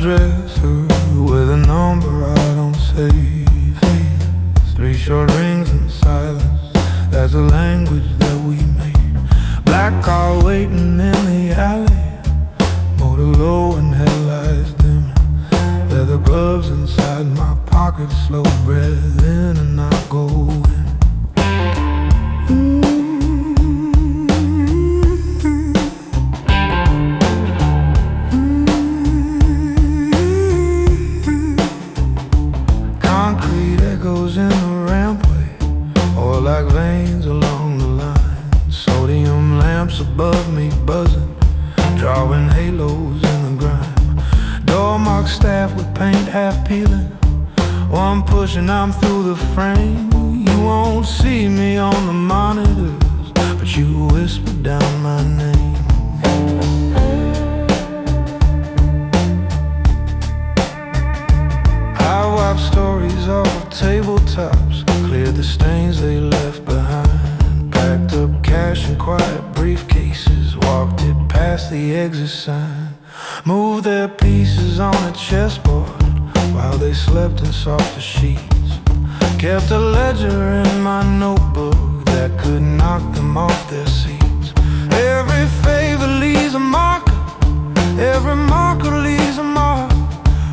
dresser with a number I don't save. 3 short rings in silence, that's the language that we make. Black car waiting in the alley, motor low and headlights dim. Leather gloves inside my pocket, slow breath in and out go in. Concrete echoes in the rampway, or like veins along the line. Sodium lamps above me buzzing, drawing halos in the grime. Door marked staff with paint half peeling. One push and I'm through the frame. You won't see me on the monitors, but you whisper down my name. I wipe stories off tabletops, cleared the stains they left behind. Packed up cash in quiet briefcases, walked it past the exit sign. Moved their pieces on a chessboard while they slept in softer sheets. Kept a ledger in my notebook that could knock them off their seats. Every favor leaves a marker, every marker leaves a mark.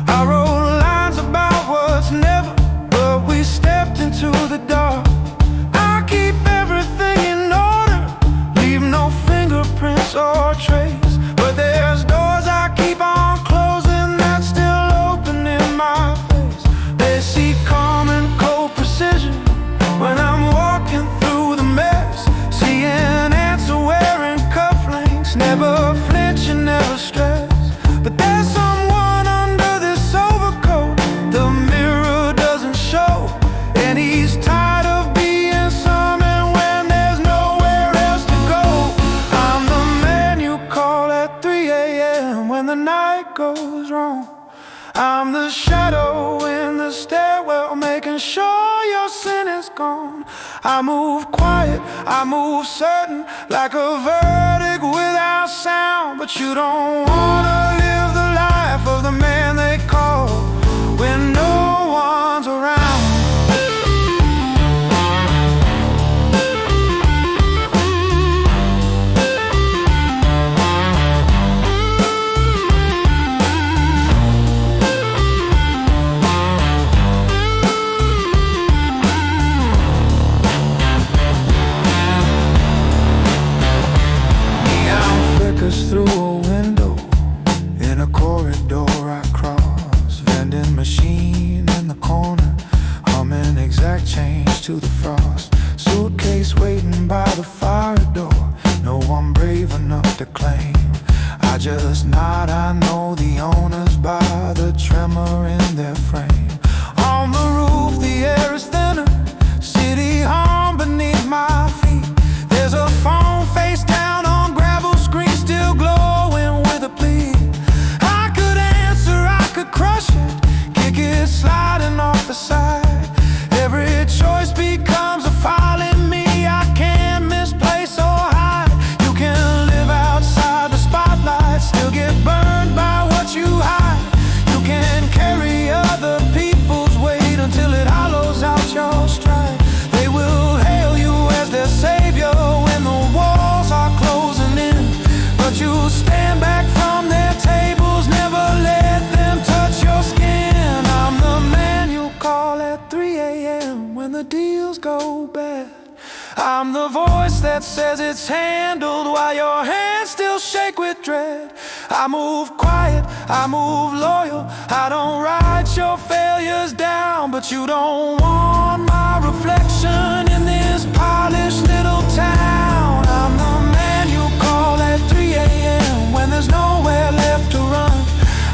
I wrote lines about what's never, but we stepped into the dark. I keep everything in order, leave no fingerprints or trace. But there's doors I keep on closing that still open in my face. They see calm and cold precision when I'm walking through the mess. Seeing ants are wearing cufflinks, never flinching, never stress. But there's someone under this overcoat the mirror doesn't show, and he's tired of being someone when there's nowhere else to go. I'm the man you call at 3 a.m. when the night goes wrong. I'm the shadow in the stairwell, making sure your sin is gone. I move quiet, I move certain, like a verdict without sound. But you don't wanna live the life of the man they call when no one's around. Through a window in a corridor I cross, vending machine in the corner, humming exact change to the frost. Suitcase waiting by the fire door, no one brave enough to claim. I just nod, I know the owners by the tremor in their frame. On the roof the air is thinner, city hum beneath my feet. There's a phone face down on gravel screen, still glowing with a plea. I could answer, I could crush it, kick it sliding off the side. Every choice becomes a file in me I can't misplace or hide. You can live outside the spotlight, still get burned by what you hide. You can carry other people's weight until it hollows out your stride. They will hail you as their savior when the walls are closing in, but you stand back from their tables, never let them touch your skin. I'm the man you call at 3 a.m. when the deals go bad. I'm the voice that says it's handled while your hands still shake with dread. I move quiet, I move loyal, I don't write your failures down. But you don't want my reflection in this polished little town. I'm the man you call at 3 a.m. when there's nowhere left to run.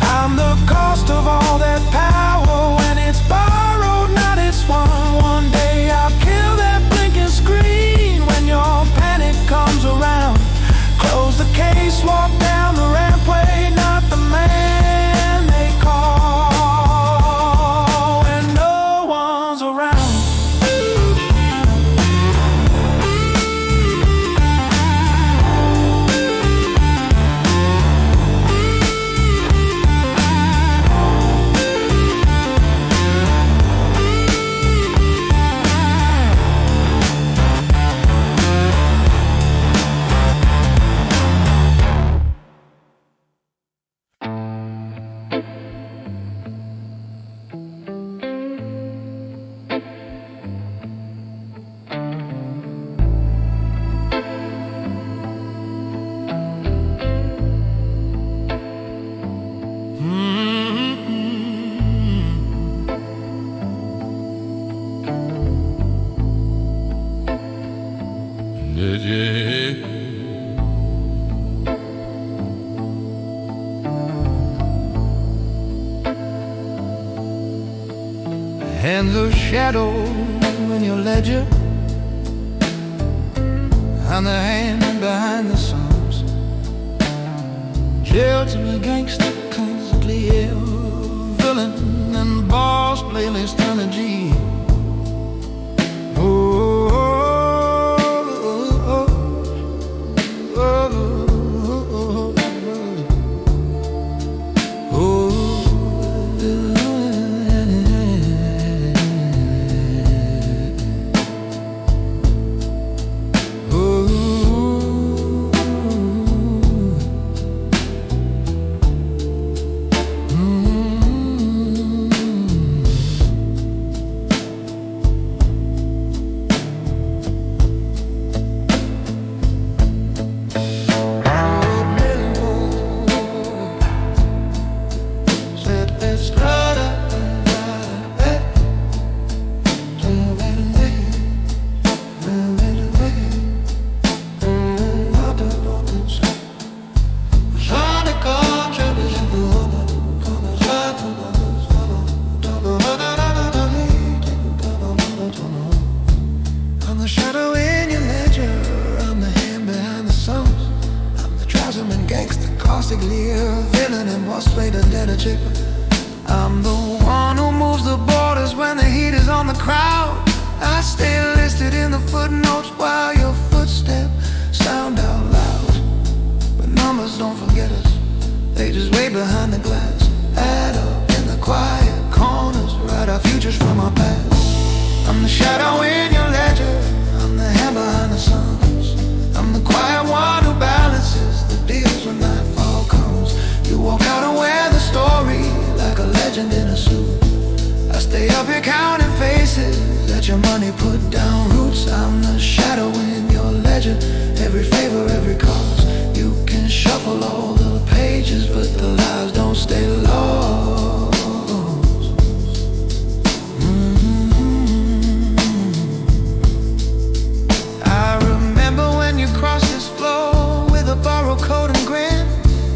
I'm the cost of all that power when it's borrowed, not it's won. One day I'll kill that blinking screen when your panic comes around. Close the case, walk down the rampway, not the man they call when no one's around. Yeah. Hands of shadow in your ledger. I'm the hand behind the Psalms. Jail to a gangster, constantly ill. Villain and boss, playlist on a G. Villain and boss play the letter chip. I'm the one who moves the borders when the heat is on the crowd. I stay listed in the footnotes while your footsteps sound out loud. But numbers don't forget us, they just wait behind the glass. Add up in the quiet corners, write our futures from our past. I'm the shadow in your ledger, I'm the hand behind the Psalms. I'm the quiet one who balances the deals when nightfall comes. You walk out and wear the story like a legend in a suit. I stay up here counting faces that your money put down roots. I'm the shadow in your ledger, every favor, every cause. You can shuffle all the pages, but the lives don't stay lost. I remember when you crossed this floor with a borrowed coat and grin.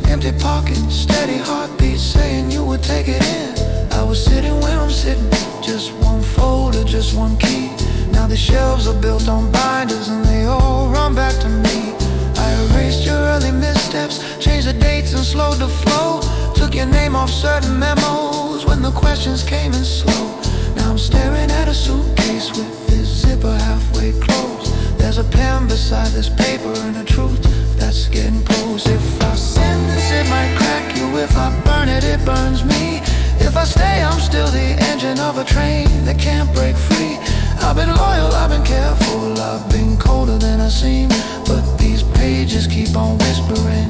Empty pockets, steady heartbeat saying you would take it in. I was sitting where I'm sitting, just one folder, just one key. Now the shelves are built on binders and they all run back to me. I erased your early missteps, changed the dates and slowed the flow. Took your name off certain memos when the questions came in slow. Now I'm staring at a suitcase with this zipper halfway closed. There's a pen beside this paper and a truth that's getting close. If I send this, it might crack you. If I burn it, it burns me. If I stay, I'm still the engine of a train that can't break free. I've been loyal, I've been careful, I've been colder than I seem. But these pages keep on whispering,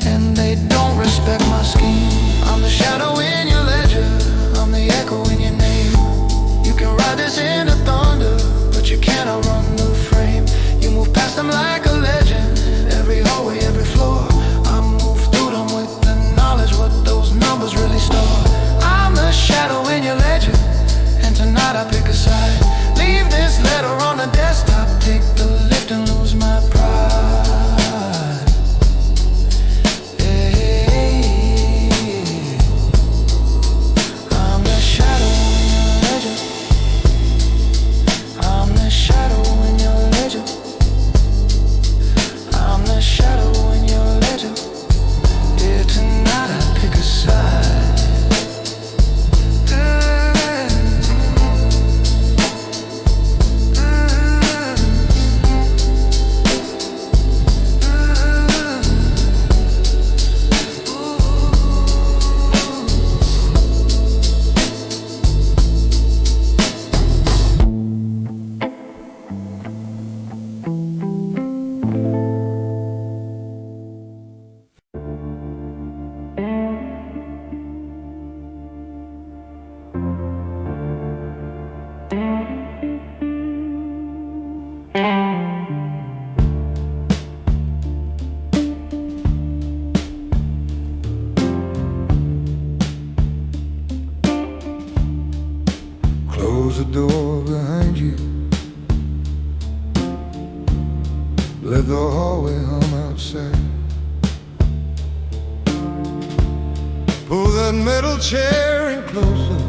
and they don't respect my scheme. I'm the shadow in your ledger, I'm the echo in your name. You can ride this into thunder, but you can't outrun the frame. You move past them like a legend, every hallway, every floor. I move through them with the knowledge what those numbers really store. I'm the shadow in your ledger, and tonight I pick a side. Leave this letter on the desktop, take the lift and lose my Let the hallway hum outside. Pull that metal chair in closer.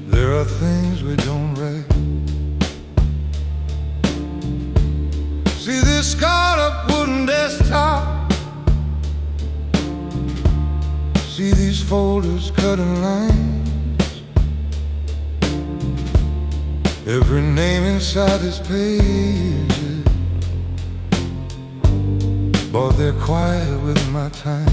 There are things we don't write. See this scarred up wooden desktop. See these folders cutting lines. Every name inside this page, but they're quiet with my time.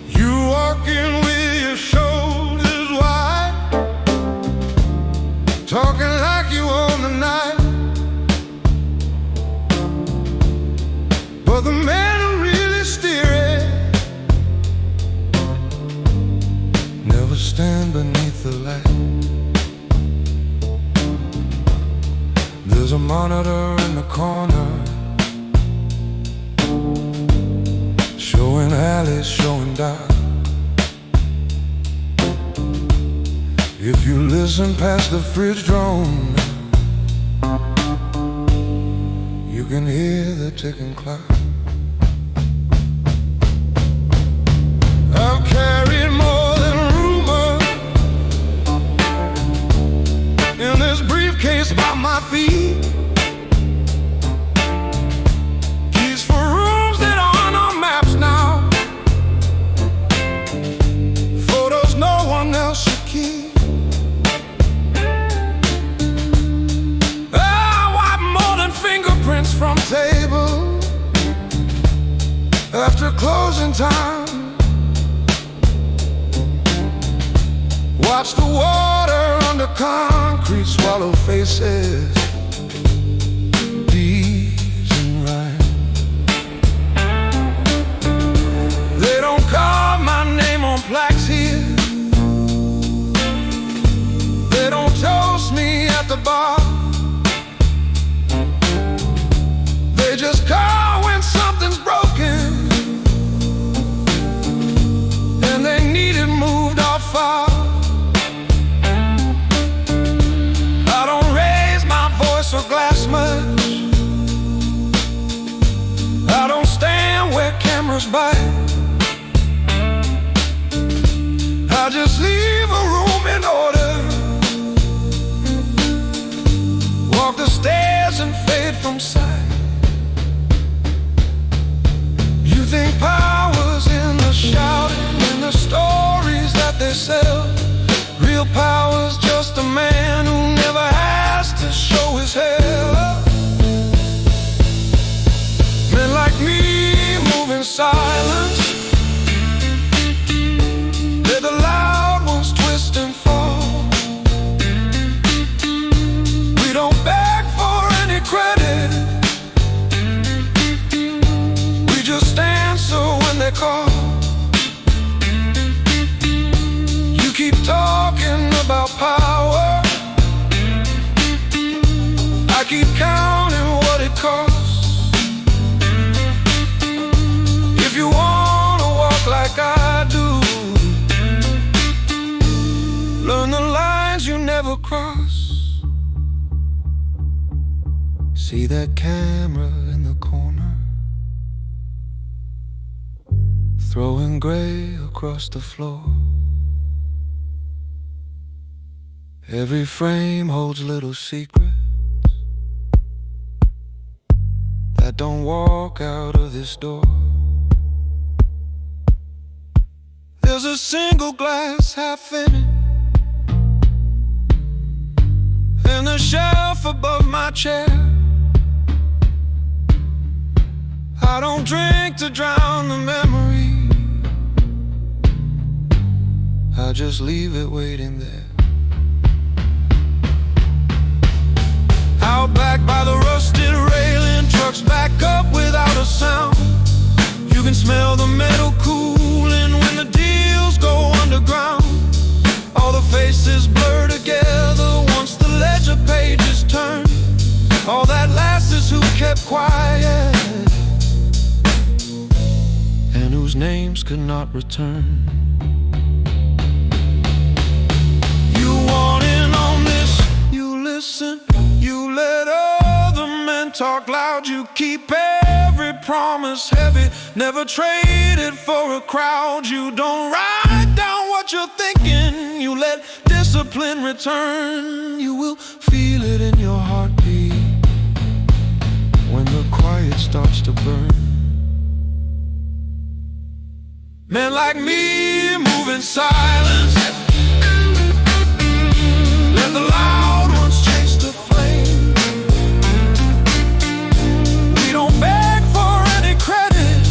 You walk in with your shoulders wide, talking like you own the night. But the man who really steer it never stand beneath the light. There's a monitor in the corner, showing alleys, showing dark. If you listen past the fridge drone, you can hear the ticking clock. I've carried more than rumor in this briefcase by my feet. Keys for rooms that aren't on maps now. Photos no one else should keep. I wipe more than fingerprints from tables after closing time. Watch the water under concrete swallow faces, D's and rhyme. They don't carve my name on plaques here. They don't toast me at the bar. They just call when something's broken and they need it moved off far. Or glass much. I don't stand where cameras bite. I just leave a room in order, walk the stairs and fade from sight. You think power's in the shouting, in the stories that they sell. Real power's just a man who never has to show his hair. Men like me move in silence. Let the loud ones twist and fall. We don't beg for any credit. We just answer when they call. You keep talking about power, I keep counting what it costs. If you wanna walk like I do, learn the lines you never cross. See that camera in the corner, throwing gray across the floor. Every frame holds little secrets that don't walk out of this door. There's a single glass half in it, and the shelf above my chair. I don't drink to drown the memory, I just leave it waiting there. Out back by the rusted railing, trucks back up without a sound. You can smell the metal cooling when the deals go underground. All the faces blur together once the ledger pages turn. All that lasts is who kept quiet and whose names could not return. You want in on this? talk loud, you keep every promise heavy. Never trade it for a crowd. You don't write down what you're thinking. You let discipline return. You will feel it in your heartbeat when the quiet starts to burn. Men like me move in silence. Let the loud ones chase the flame. We don't beg for any credit.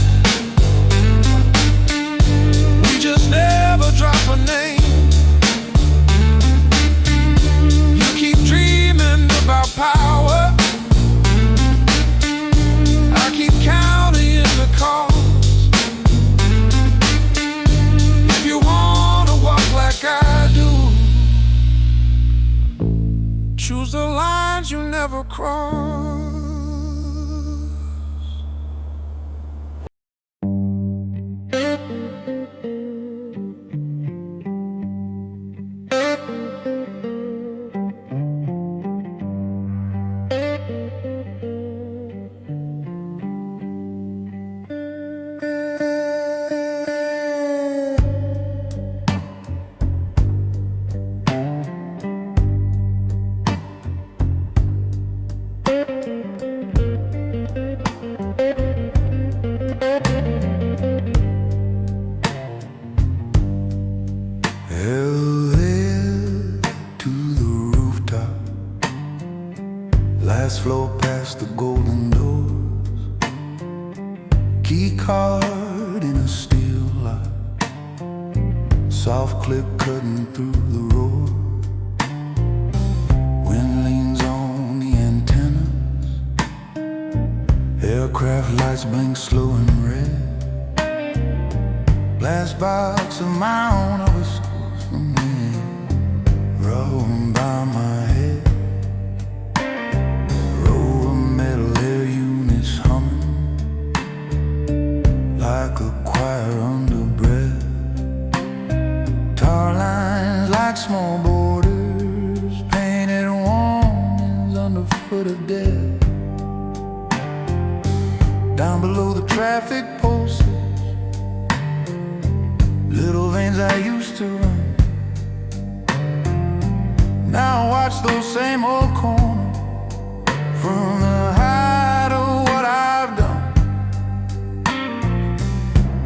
We just never drop a name. You keep dreaming about power. I keep counting the cost. If you wanna walk like I do, choose the lines you never cross. Last floor past the golden doors, key card in a steel lock, soft click cutting through the roar. Wind leans on the antennas, aircraft lights blink slow and red. Glass box of my own, I was from there, rolling by my head. Like a choir under breath, tar lines like small borders, painted warnings underfoot of death. Down below the traffic posters, little veins I used to run. Now I watch those same old corners from the height of what I've done.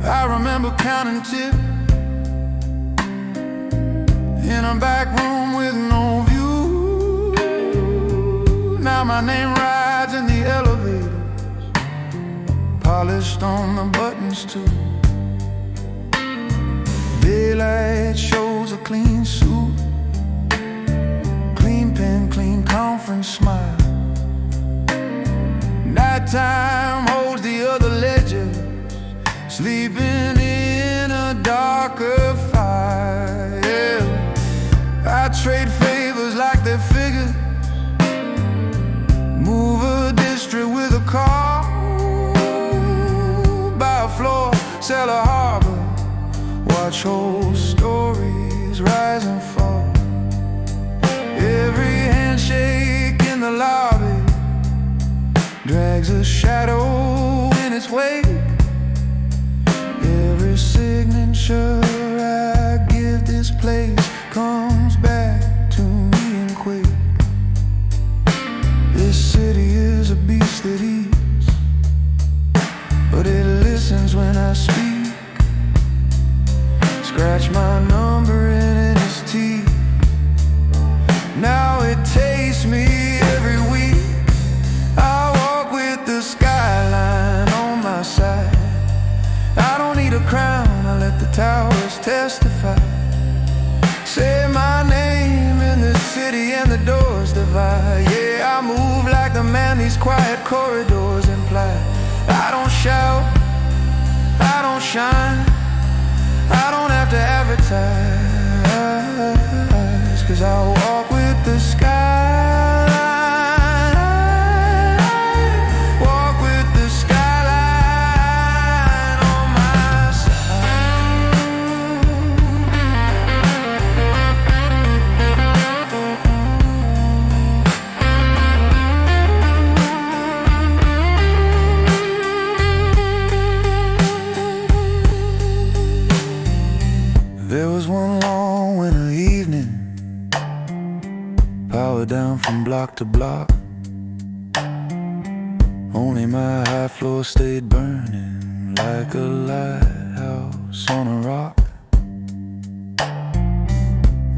I remember counting tips in a back room with no view. Now my name rides in the elevators, polished on the buttons too. Daylight shows a clean suit, clean pen, clean conference smile. Nighttime holds the other ledger, sleeping in a darker fire. Yeah. I trade favors like they're figures, move a district with a car, buy a floor, sell a harbor, watch whole stories rise and fall. Every handshake in the lobby drags a shadow in its wake. Every signature I give this place comes back to me in quake. This city is a beast that eats, but it listens when I speak. Scratch my number in its teeth. Now it tastes me every week. I walk with the skyline on my side. I don't need a crown, I let the towers testify. Say my name in the city and the doors divide. Yeah, I move like the man these quiet corridors imply. I don't shout, I don't shine, I don't have to advertise, 'cause I walk with the skyline. Walk with the skyline on my side. power down from block to block. Only my high floor stayed burning like a lighthouse on a rock.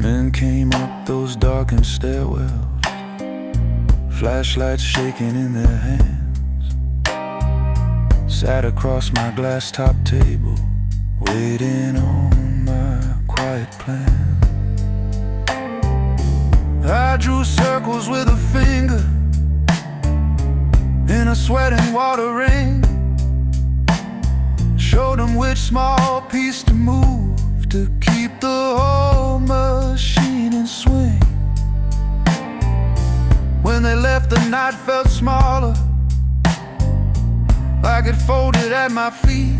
Men came up those darkened stairwells, flashlights shaking in their hands. Sat across my glass top table, waiting on my quiet plan. I drew circles with a finger in a sweating water ring. Showed them which small piece to move to keep the whole machine in swing. When they left, the night felt smaller, like it folded at my feet.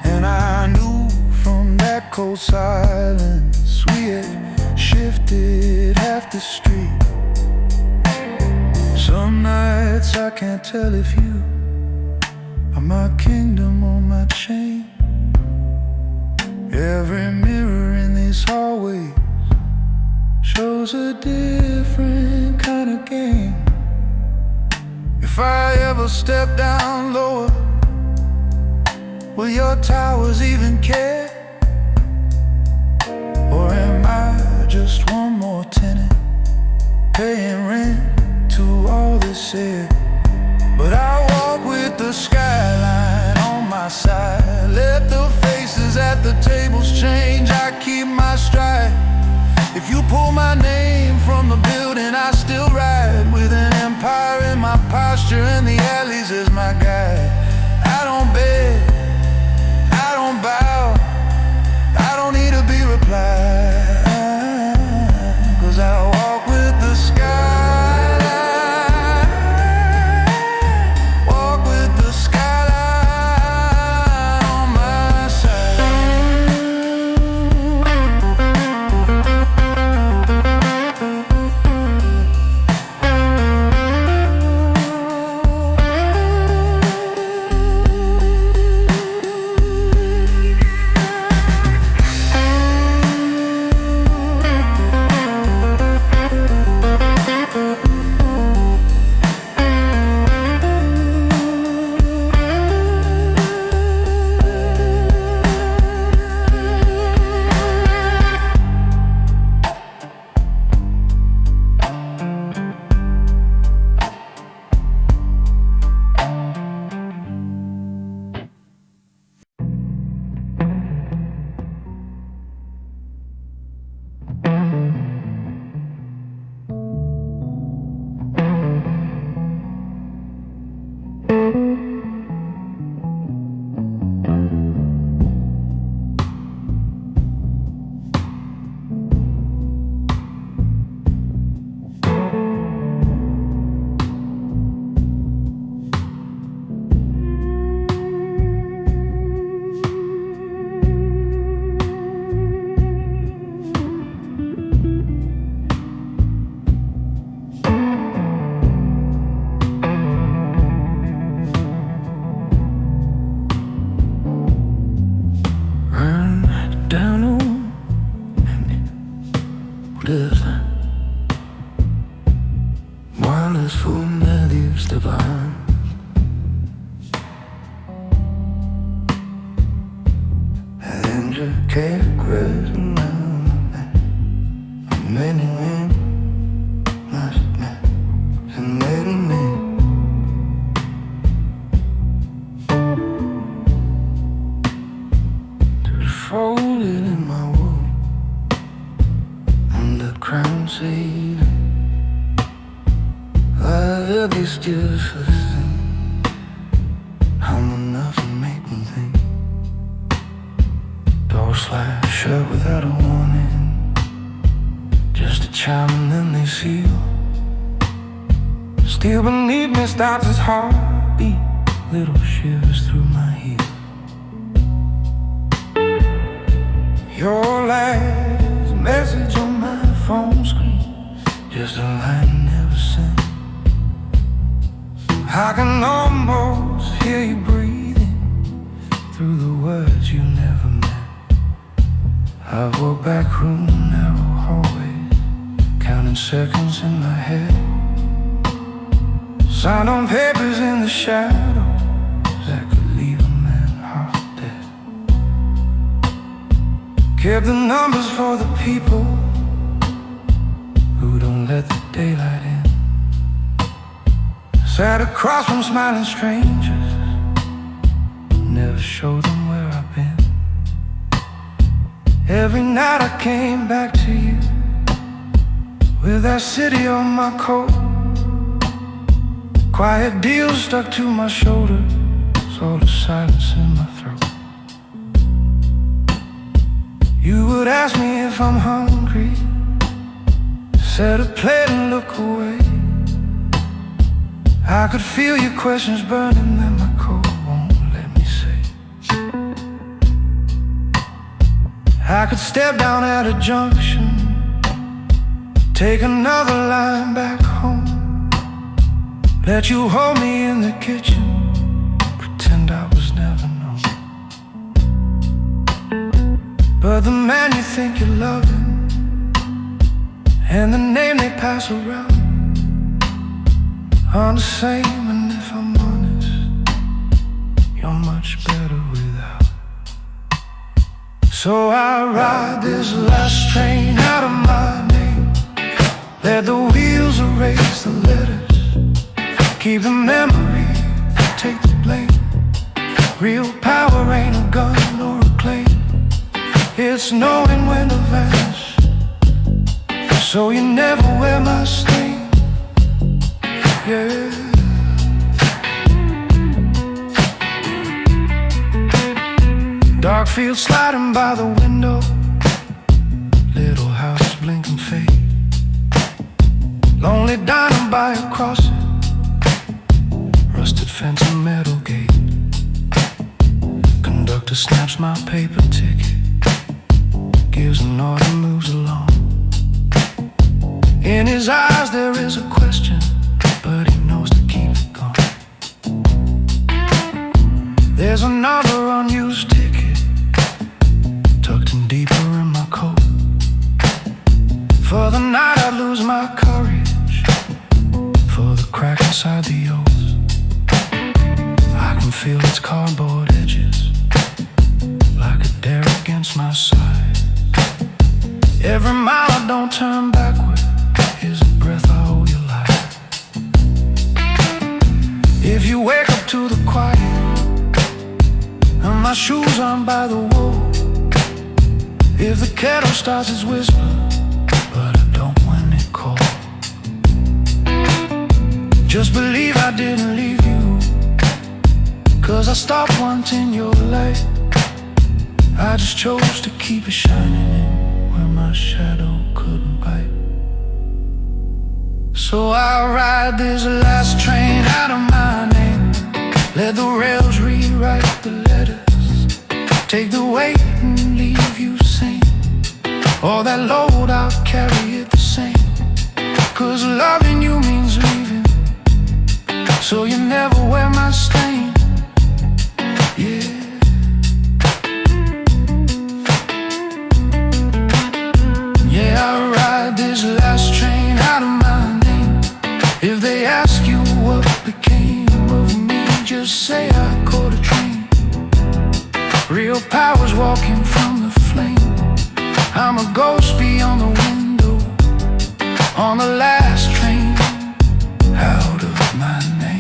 And I knew from that cold silence we had shifted half the street. Some nights I can't tell if you are my kingdom or my chain. Every mirror in these hallways shows a different kind of game. If I ever step down lower, will your towers even care? Or am I just one more tenant paying rent to all this air? But I walk with the skyline on my side. Let the faces at the tables change, I keep my stride. If you pull my name from the building, I still ride with an empire in my posture, and the alleys as my guide. I don't beg, I don't bow, I don't need to be replied, 'cause I walk with the skyline. Walk with the skyline on my side. Wireless phone medios divine. Intricate question many men and many men. Folded in my wool, and the crown saved. I guess just for the thing, I'm enough to make me think. Door slide shut without a warning, just a chime and then they seal. Still beneath me starts his heartbeat, little shivers through my heel. Your last message on my phone screen, just a line never sent. I can almost hear you breathing through the words you never meant. I've walked back room, narrow hallways, counting seconds in my head, signed on papers in the shadows that could leave a man half dead. Kept the numbers for the people who don't let the daylight in. Sat across from smiling strangers, never showed them where I've been. Every night I came back to you with that city on my coat. Quiet deals stuck to my shoulders, all the silence in my throat. You would ask me if I'm hungry, set a plate and look away. I could feel your questions burning and my coat won't let me say. I could step down at a junction, take another line back home, let you hold me in the kitchen, pretend I was never known. But the man you think you're loving and the name they pass around are the same, and if I'm honest, you're much better without. So I ride this last train out of my name, let the wheels erase the letters, keep the memory, take the blame. Real power ain't a gun or a claim, it's knowing when to vanish, so you never wear my stain. Yeah. Dark field sliding by the window, little house blink and fade. Lonely diner by a crossing, rusted fence and metal gate. Conductor snaps my paper ticket, gives an order, moves along. In his eyes there is a question, but he knows to keep it going. There's another unused ticket tucked in deeper in my coat. For the night I lose my courage, for the crack inside the oath. I can feel its cardboard edges, like a dare against my side. Every mile I don't turn backward is a breath I owe your life. If you wake up to the quiet and my shoes aren't by the wall, if the kettle starts its whisper but I don't when it calls, just believe I didn't leave you, 'cause I stopped wanting your light. I just chose to keep it shining in where my shadow couldn't bite. So I ride this last train out of my name, let the rails rewrite the letters, take the weight and leave you sane. All that load I'll carry it the same, 'cause loving you means leaving, so you never wear my stain. Yeah. Yeah, I ride this last train out of my name. If they ask you what became of me, just say I caught a train. Real power's walking from the flame. I'm a ghost beyond the window, on the last train out of my name.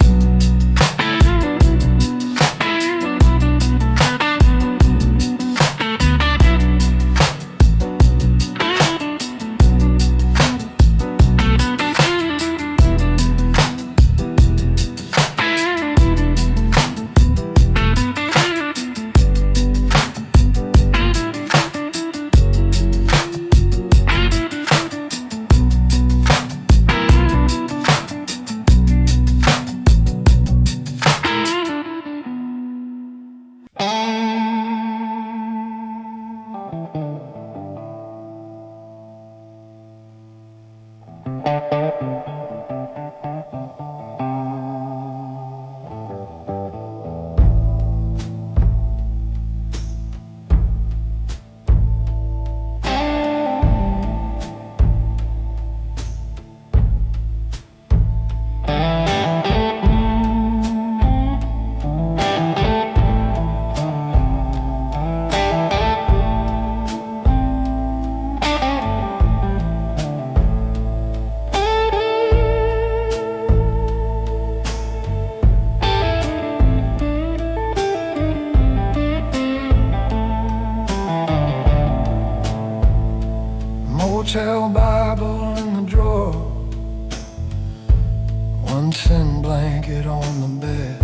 one thin blanket on the bed.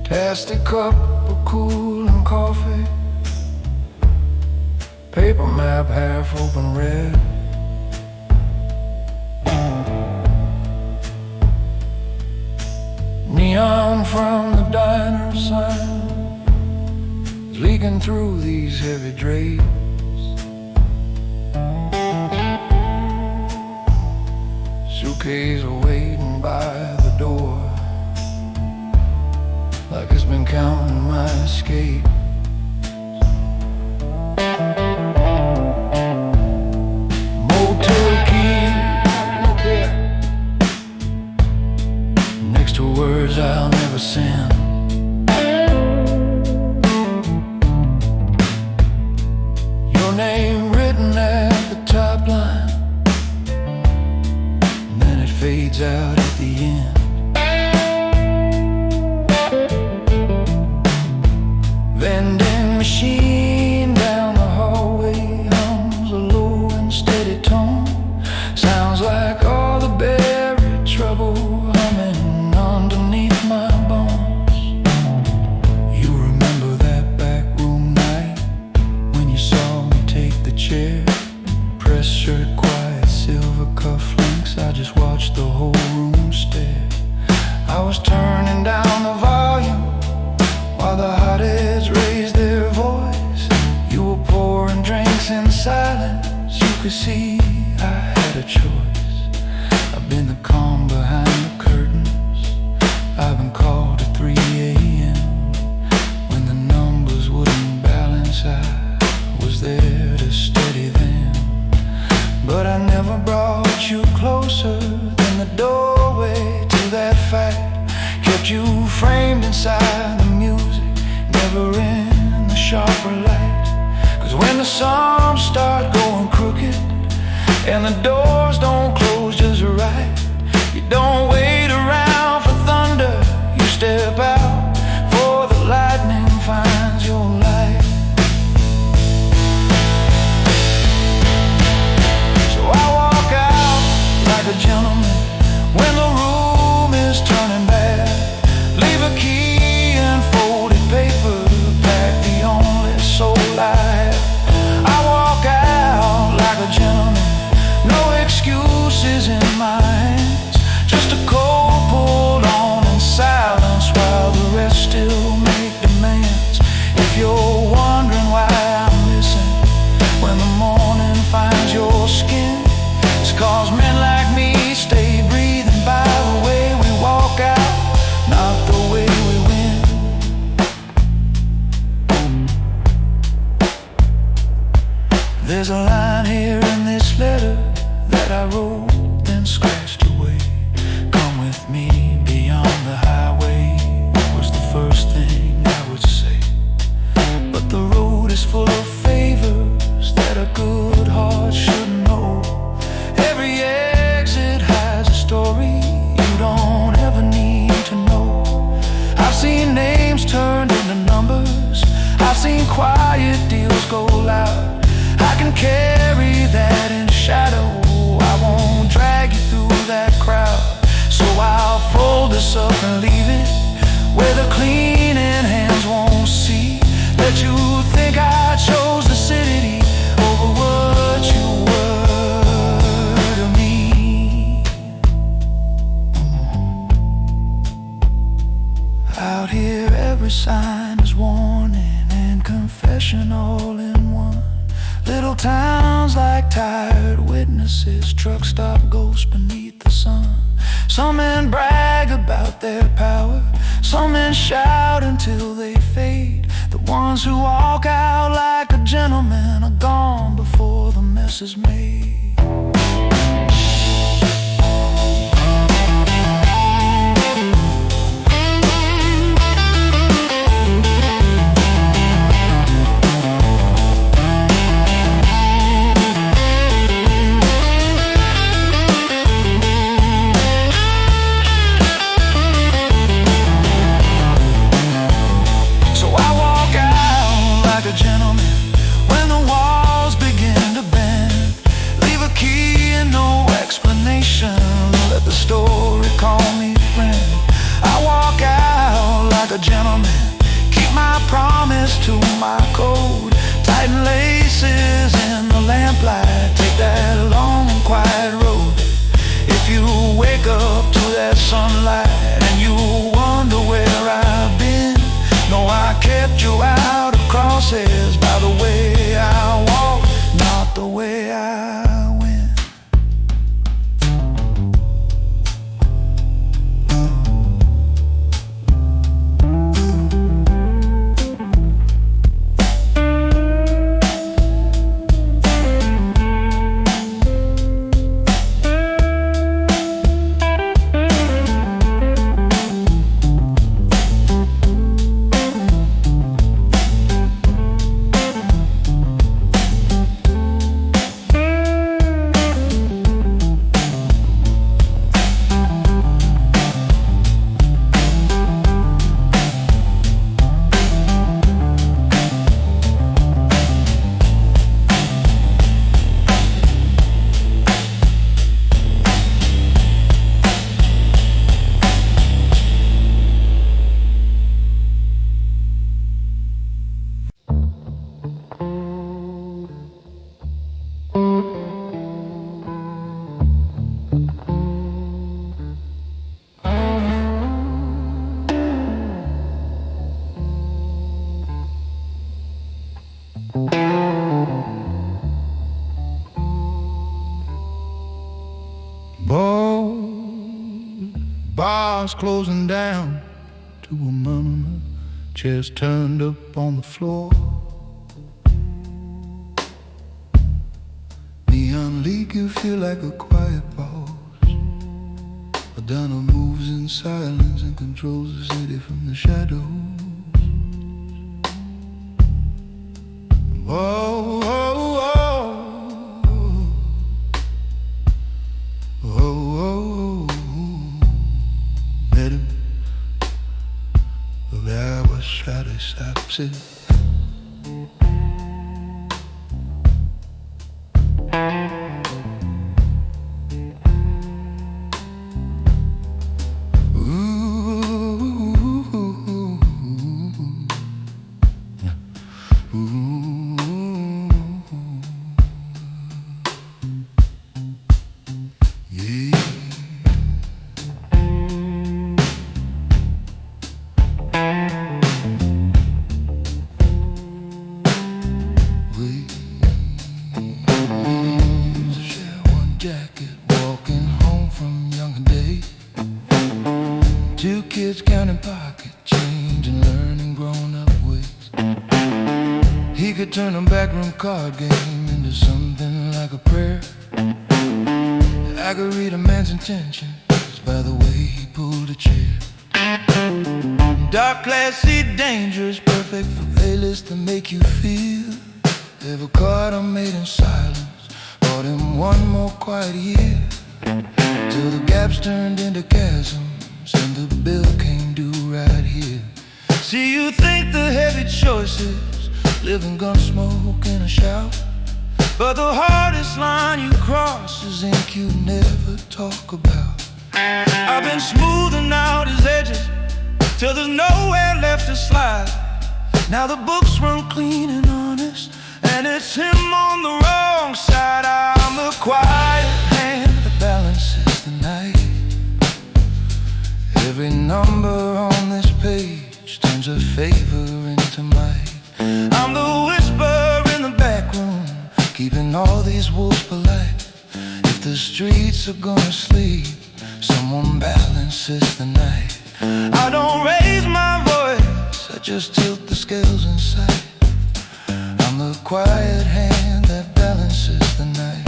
Tasty cup of cooling coffee, paper map half open red. Neon from the diner sign is leaking through these heavy drapes. Suitcase are waiting by the door, like it's been counting my escape. Motel key next to words I'll never send. Your name written at the top line, and then it fades out at the end. Vending machine down the hallway hums a low and steady tone. Sounds like all the buried trouble humming underneath my bones. You remember that back room night when you saw me take the chair? Press shirt, quiet, silver cufflinks. I just watched the whole room stare. I was turning down the volume while the hotheads raised their voice. You were pouring drinks in silence. You could see I had a choice. I've been the calm behind the curtains. I've been called at 3 a.m. when the numbers wouldn't balance. I was there to steady them, but I never brought you closer than the doorway to that fight. Kept you framed inside the music, never in the sharper light. 'Cause when the songs start going crooked and the doors don't close just right, you don't wait around for thunder. You step out before the lightning finds your life. So I walk out like a gentleman when the room is turning bad. Leave a key and folded paper, pack the only soul I have. I walk out like a gentleman, no excuses in my hands. Just a cold pulled on in silence while the rest still make demands. If you're wondering why I'm missing when the morning finds your skin, it's 'cause men like me stay breathing by the way we walk out, not the way we win. There's a line here in this letter that I wrote, then scratched away. Come with me beyond the highway was the first thing I would say. But the road is full of favors that a good heart should know. Every exit has a story you don't ever need to know. I've seen names turned into numbers, I've seen quiet deals go loud. I can carry that in shadow, I won't drag you through that crowd. So I'll fold this up and leave it where the cleaning hands won't see that you think I chose the city over what you were to me. Out here every sign is warning and confession all in one. Little towns like tired witnesses, truck stop ghosts beneath the sun. Some men brag about their power, some men shout until they fade. The ones who walk out like a gentleman are gone before the mess is made. Gentleman, when the walls begin to bend, leave a key bars closing down to a monument, chairs turned up on the floor. Neon leak, you feel like a quiet boss. Madonna moves in silence and controls the city from the shadows. Whoa, whoa, whoa. Whoa, whoa, whoa. Met him. The guy was trying to stop it. Two kids counting pocket change and learning grown-up ways. He could turn a backroom card game into something like a prayer. I could read a man's intentions by the way he pulled a chair. Dark, classy, dangerous, perfect for playlists to make you feel. Ever caught him made in silence, bought him one more quiet year, till the gaps turned into chasms and the bill came due right here. See, you think the heavy choices, living, gun, smoke, and a shout, but the hardest line you cross is ink you never talk about. I've been smoothing out his edges till there's nowhere left to slide. Now the books run clean and honest, and it's him on the wrong side. I'm the quiet hand that balances the night. Every number on this page turns a favor into might. I'm the whisper in the back room, keeping all these wolves polite. If the streets are gonna sleep, someone balances the night. I don't raise my voice, I just tilt the scales inside. I'm the quiet hand that balances the night.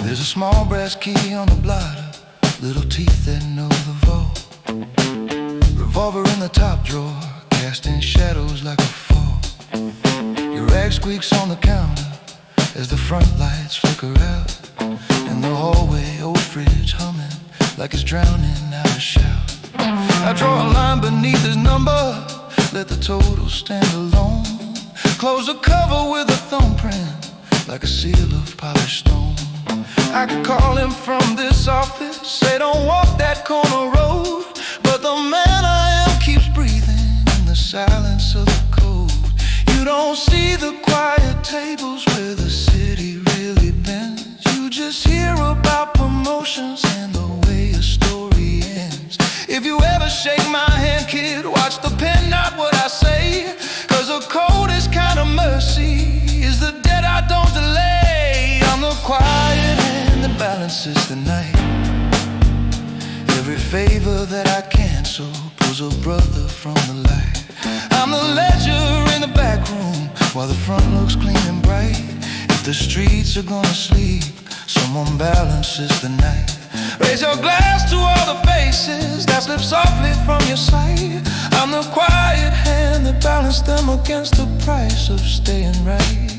There's a small brass key on the blotter, little teeth that know the vault. Revolver in the top drawer, casting shadows like a fall. Your rag squeaks on the counter as the front lights flicker out. In the hallway, old fridge humming like it's drowning out a shout. I draw a line beneath his number, let the total stand alone. Close the cover with a thumbprint like a seal of polished stone. I could call him from this office, say don't walk that corner road, but the man I am keeps breathing in the silence of the cold. You don't see the quiet tables where the city really bends. You just hear about promotions and the way a story ends. If you ever shake my hand, kid, watch the pen, not what I say, 'cause the coldest kind of mercy is the debt I don't delay. I'm the quiet hand that balances the night. Every favor that I cancel pulls a brother from the light. I'm the ledger in the back room while the front looks clean and bright. If the streets are gonna sleep, someone balances the night. Raise your glass to all the faces that slip softly from your sight. I'm the quiet hand that balances them against the price of staying right.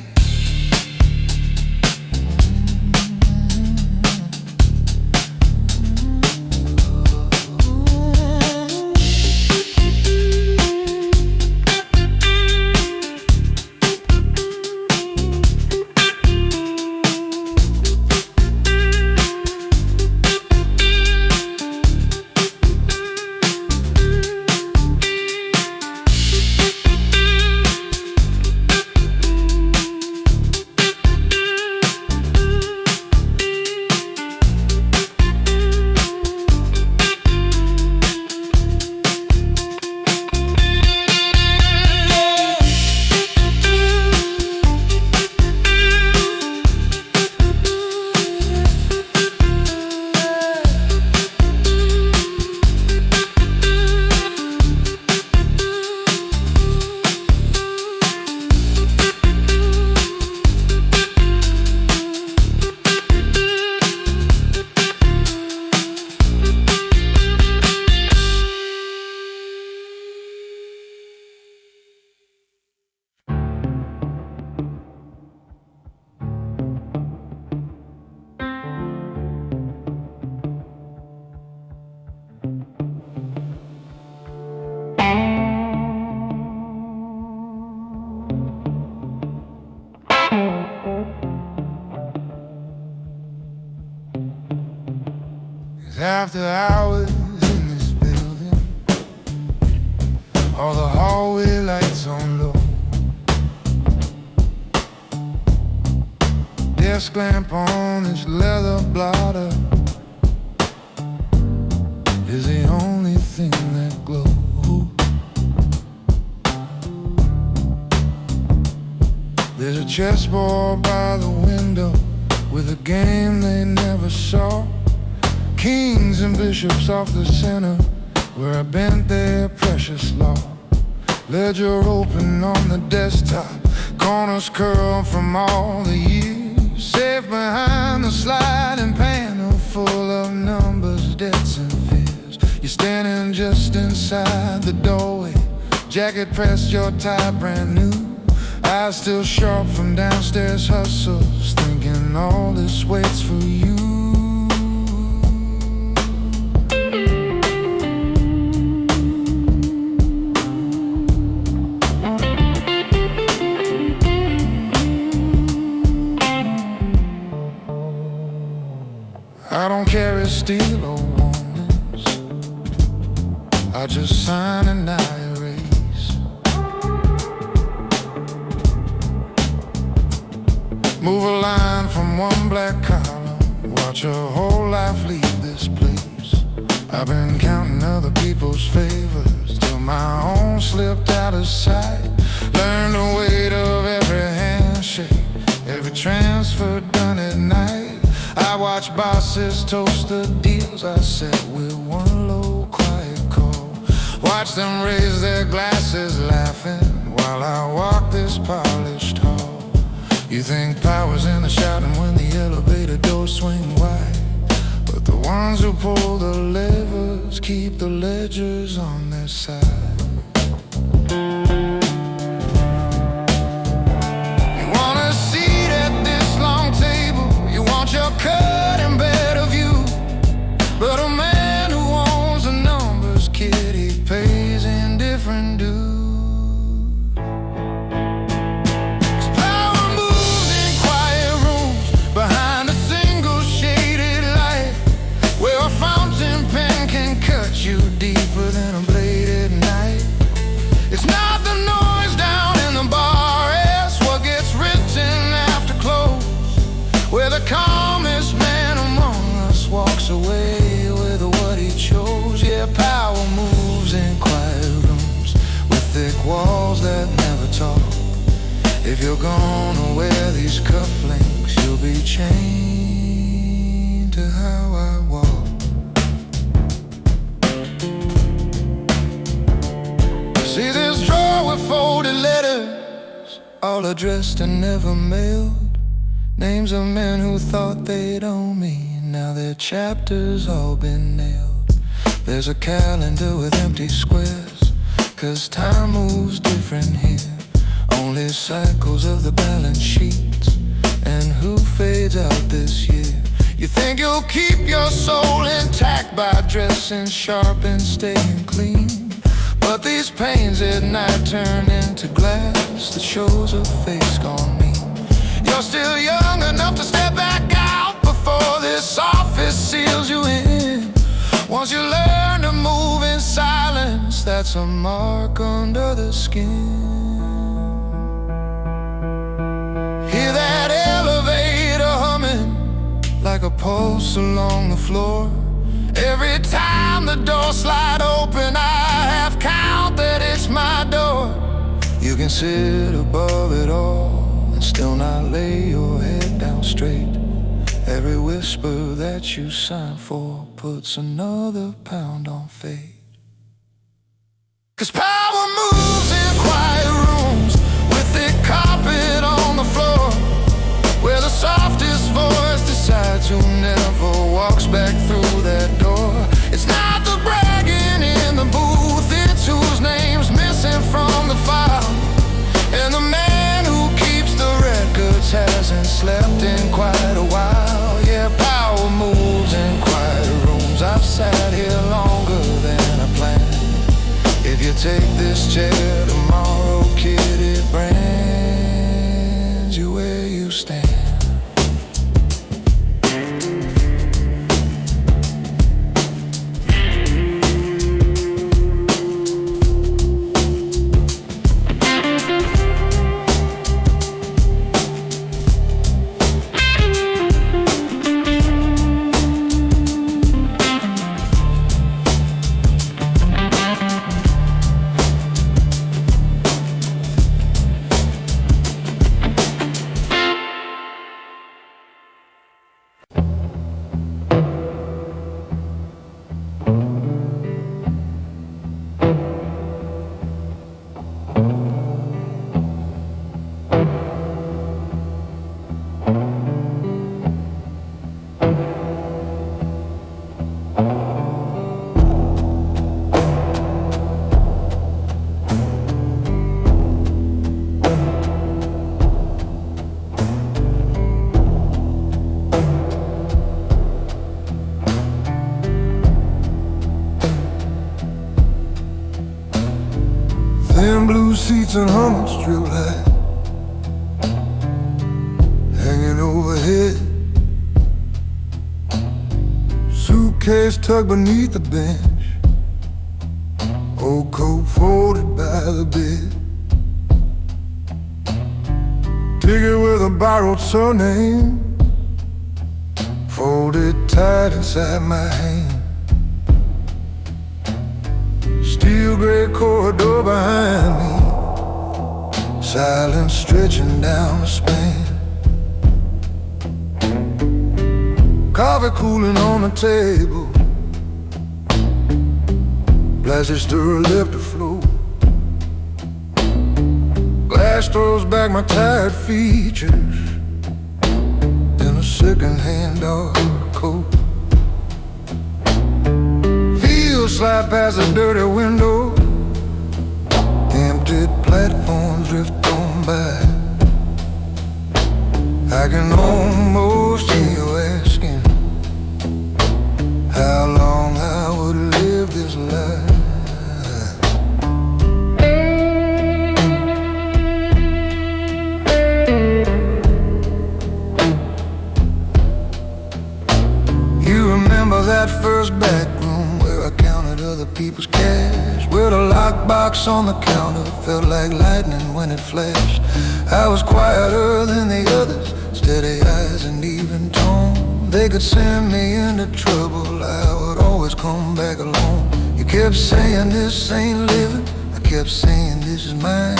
after hours in this building, all the hallway lights on low, desk lamp on this leather blotter is the only thing that glows. There's a chessboard by the window with a game they never saw. Kings and bishops off the center where I bent their precious law. Ledger open on the desktop, corners curled from all the years. Safe behind the sliding panel full of numbers, debts and fears. You're standing just inside the doorway, jacket pressed, your tie brand new. Eyes still sharp from downstairs hustles, thinking all this waits for you. I don't carry steel or warnings, I just sign and I erase. Move a line from one black column, watch a whole life leave this place. I've been counting other people's favors till my own slipped out of sight. Learned the weight of every handshake, every transfer done at night. I watch bosses toast the deals I set with one low quiet call. Watch them raise their glasses laughing while I walk this polished hall. You think power's in the shouting when the elevator doors swing wide, but the ones who pull the levers keep the ledgers on their side. You want a seat at this long table, you want your cut and better view, but a man who owns the numbers, kid, he pays in different dues. You deeper than a blade at night. It's not the noise down in the bar, it's what gets written after close, where the calmest man among us walks away with what he chose. Yeah, power moves in quiet rooms with thick walls that never talk. If you're gonna wear these cufflinks, you'll be chained to how I walk. See this drawer with folded letters, all addressed and never mailed. Names of men who thought they'd own me, now their chapters all been nailed. There's a calendar with empty squares, 'cause time moves different here. Only cycles of the balance sheets, and who fades out this year. You think you'll keep your soul intact by dressing sharp and staying clean, but these pains at night turn into glass that shows a face gone mean. You're still young enough to step back out before this office seals you in. Once you learn to move in silence, that's a mark under the skin. Hear that elevator humming like a pulse along the floor. Every time the doors slide open, I half count that it's my door. You can sit above it all and still not lay your head down straight. Every whisper that you sign for puts another pound on fate. 'Cause power moves in quiet rooms with thick carpet on the floor, where the softest voice decides who never walks back through that door. It's not the bragging in the booth, it's whose name's missing from the file. And the man who keeps the records hasn't slept in quite a while. Yeah, power moves in quiet rooms. I've sat here longer than I planned. If you take this chair tomorrow, kid, it brands you where you stand. blue seats and humming strip light hanging overhead. Suitcase tucked beneath the bench, old coat folded by the bed. Ticket with a borrowed surname folded tight inside my hand. Steel gray corridor behind me, silence stretching down the span. Coffee cooling on the table, plastic stir left to flow. Glass throws back my tired features in a second-hand dark coat. Fields slide past a dirty window, empty platforms drift on by. I can almost hear you asking how long I would live this life. You remember that first back room where I counted other people's cash, where the lockbox on the counter felt like lightning when it flashed. I was quieter than the others, steady eyes and even tone. They could send me into trouble, I would always come back alone. You kept saying this ain't living, I kept saying this is mine.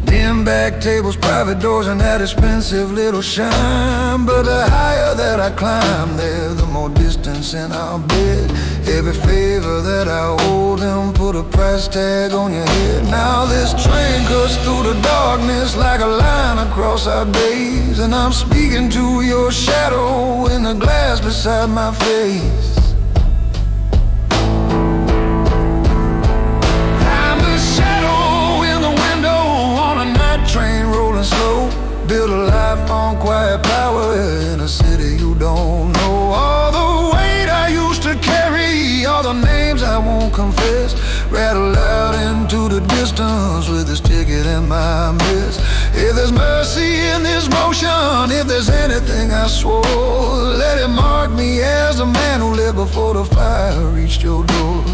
Dim back tables, private doors, and that expensive little shine. But the higher that I climb there, the more distance in our bed. Every favor that I owe them put a price tag on your head. Now this train cuts through the darkness like a line across our days, and I'm speaking to your shadow in the glass beside my face. Train rolling slow, build a life on quiet power in a city you don't know. All the weight I used to carry, all the names I won't confess, rattle out into the distance with this ticket in my midst. If there's mercy in this motion, if there's anything I swore, let it mark me as the man who lived before the fire reached your door.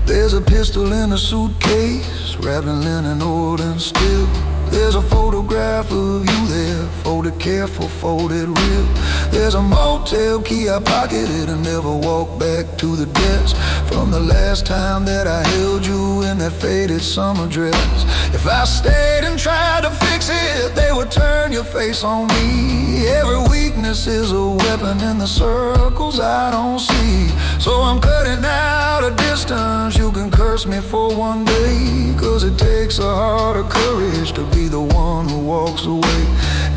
There's a pistol in a suitcase, wrapped in linen, old and still. There's a photograph of you there, folded careful, folded real. There's a motel key I pocketed and never walked back to the desk from the last time that I held you in that faded summer dress. If I stayed and tried to fix it, they would turn your face on me. Every weakness is a weapon in the circles I don't see. So I'm cutting out a distance you can curse me for one day, 'cause it takes a heart of courage to be the one who walks away.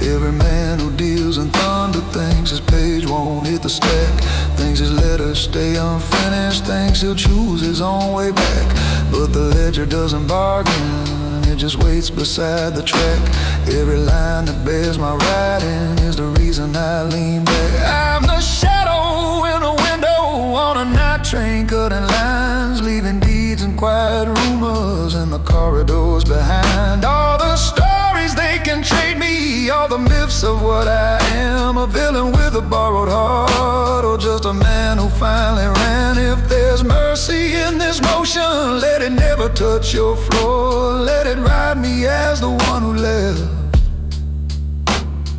Every man who deals in thunder thinks his page won't hit the stack, thinks his letters stay unfinished, thinks he'll choose his own way back. But the ledger doesn't bargain, it just waits beside the track. Every line that bears my writing is the reason I lean back. I'm the shadow in a window on a night train, cutting lines, leaving deeds and quiet rumors in the corridors behind. All the stories they can trade me, all the myths of what I am, a villain with a borrowed heart, or just a man who finally ran. If there's mercy in this motion, let it never touch your floor. Let it ride me as the one who left,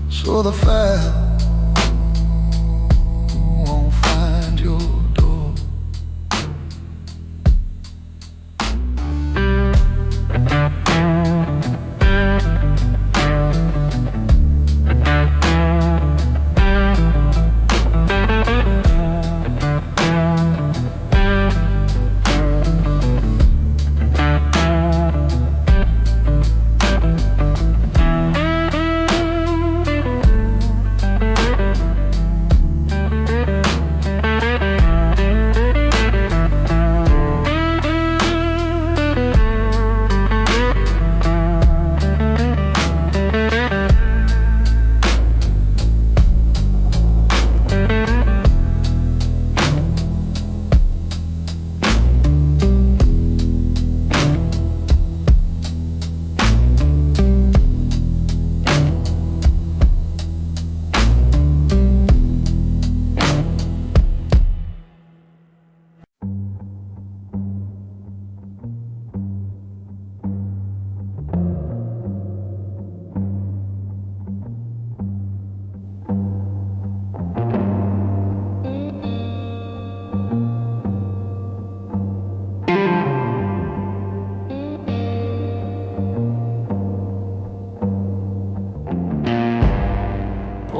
so the fire won't find your door.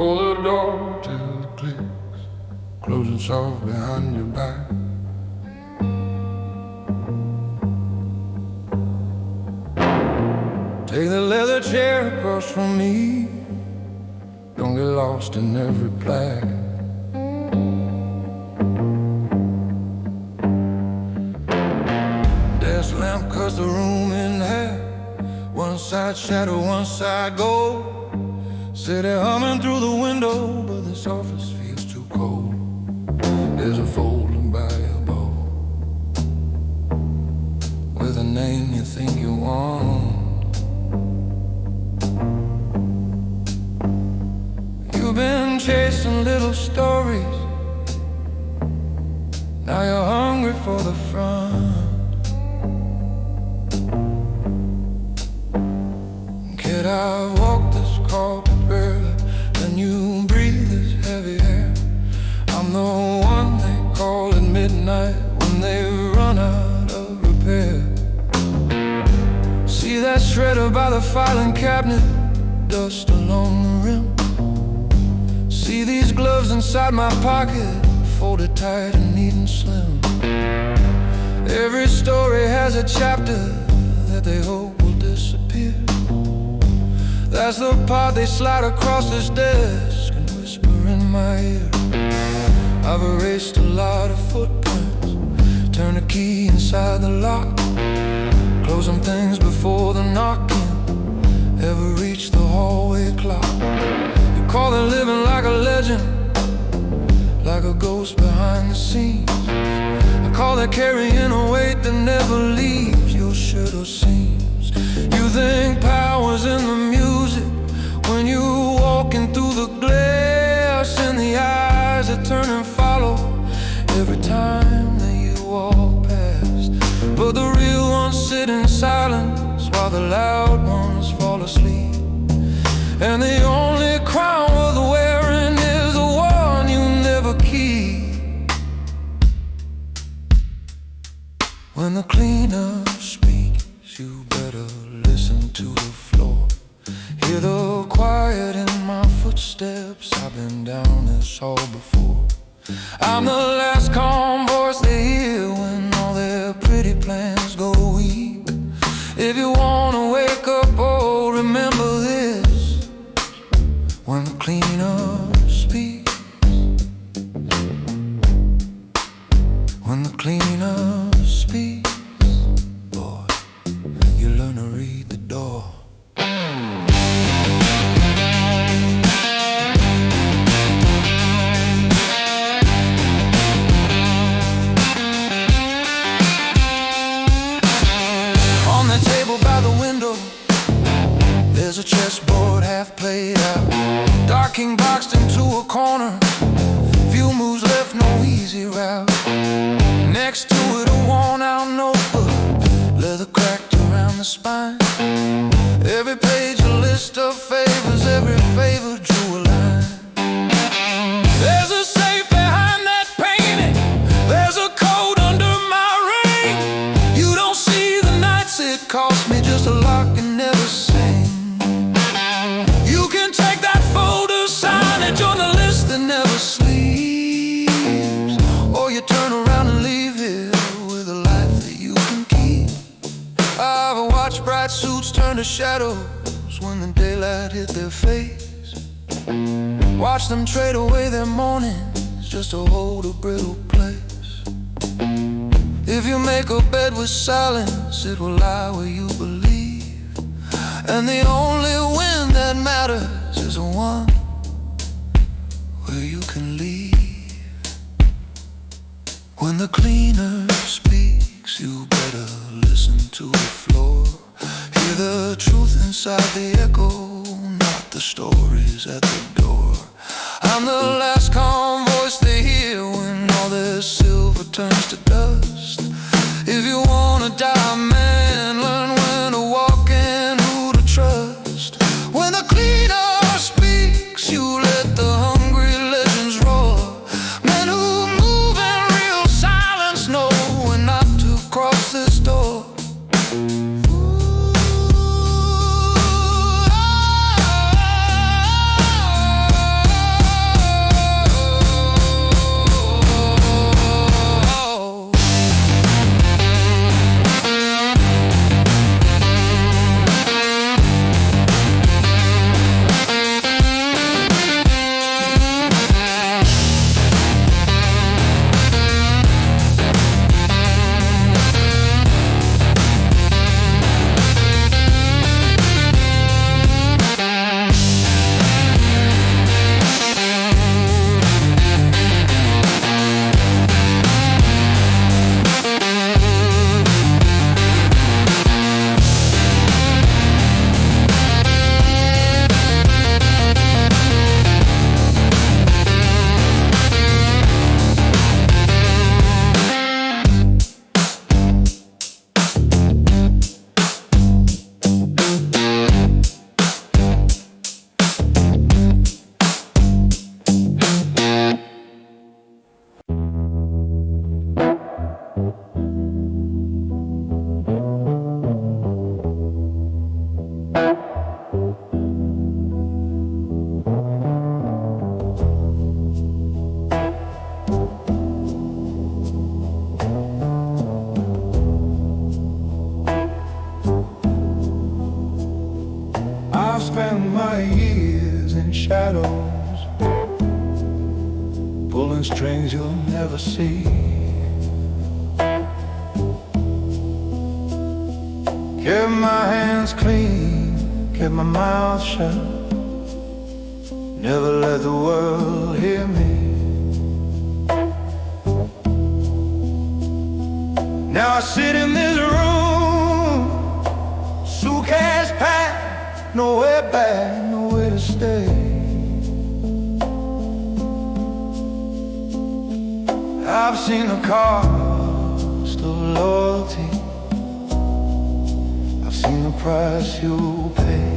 Hold the door till it clicks, closing soft behind your back. Take the leather chair across from me. Don't get lost in every plaque. Desk lamp cuts the room in half. One side shadow, one side gold. City humming through the window, but this office feels too cold. There's a folding by your bowl with a name you think you want. You've been chasing little stories. Now you're hungry for the front. Kid, I've walked this carpet river, and you breathe this heavy air. I'm the one they call at midnight when they run out of repair. See that shredder by the filing cabinet, dust along the rim. See these gloves inside my pocket, folded tight and neat and slim. Every story has a chapter that they hope will disappear. That's the part they slide across this desk and whisper in my ear. I've erased a lot of footprints, turned a key inside the lock, closing things before the knocking ever reached the hallway clock. You call it living like a legend, like a ghost behind the scenes. I call it carrying a weight that never leaves your shirt or seams. You think power's in the music when you walking through the glass, in the eyes that turn and follow every time that you walk past. But the real ones sit in silence while the loud ones fall asleep. And the only crown worth wearing is the one you never keep. When the cleaner speaks, you better listen to the floor. Hear the quiet in my footsteps. I've been down this hall before. I'm the last calm voice they hear when all their pretty plans go weak. If you wanna wake up, oh, remember this. When the cleaner speaks, when the cleaner speaks, boy, you learn to read the door. On the table by the window, there's a chessboard half played out. Dark king boxed into a corner. Few moves left, no easy route. Next to it a worn out notebook, leather cracked around the spine. Every page a list of favors, every favor drew a line. There's a safe behind that painting, there's a code under my ring. You don't see the nights it cost me just to lock and never sing. You can take that folder, sign it, join the list that never sleeps. Or you turn around and leave here with a life that you can keep. I've watched bright suits turn to shadows when the daylight hit their face. Watch them trade away their mornings just to hold a brittle place. If you make a bed with silence, it will lie where you believe. And the only wind that matters is the one where you can leave. When the cleaner speaks, you better listen to the floor. Hear the truth inside the echo, not the stories at the door. I'm the last calm voice they hear when all their silver turns to dust. If you wanna die, man, learn when to walk and who to trust. When the cleaner speaks, you let the hungry legends roar. Men who move in real silence know when not to cross this door. pulling strings you'll never see. Kept my hands clean, kept my mouth shut, never let the world hear me. Now I sit in this room, suitcase packed, nowhere back, nowhere to stay. I've seen the cost of loyalty, I've seen the price you pay.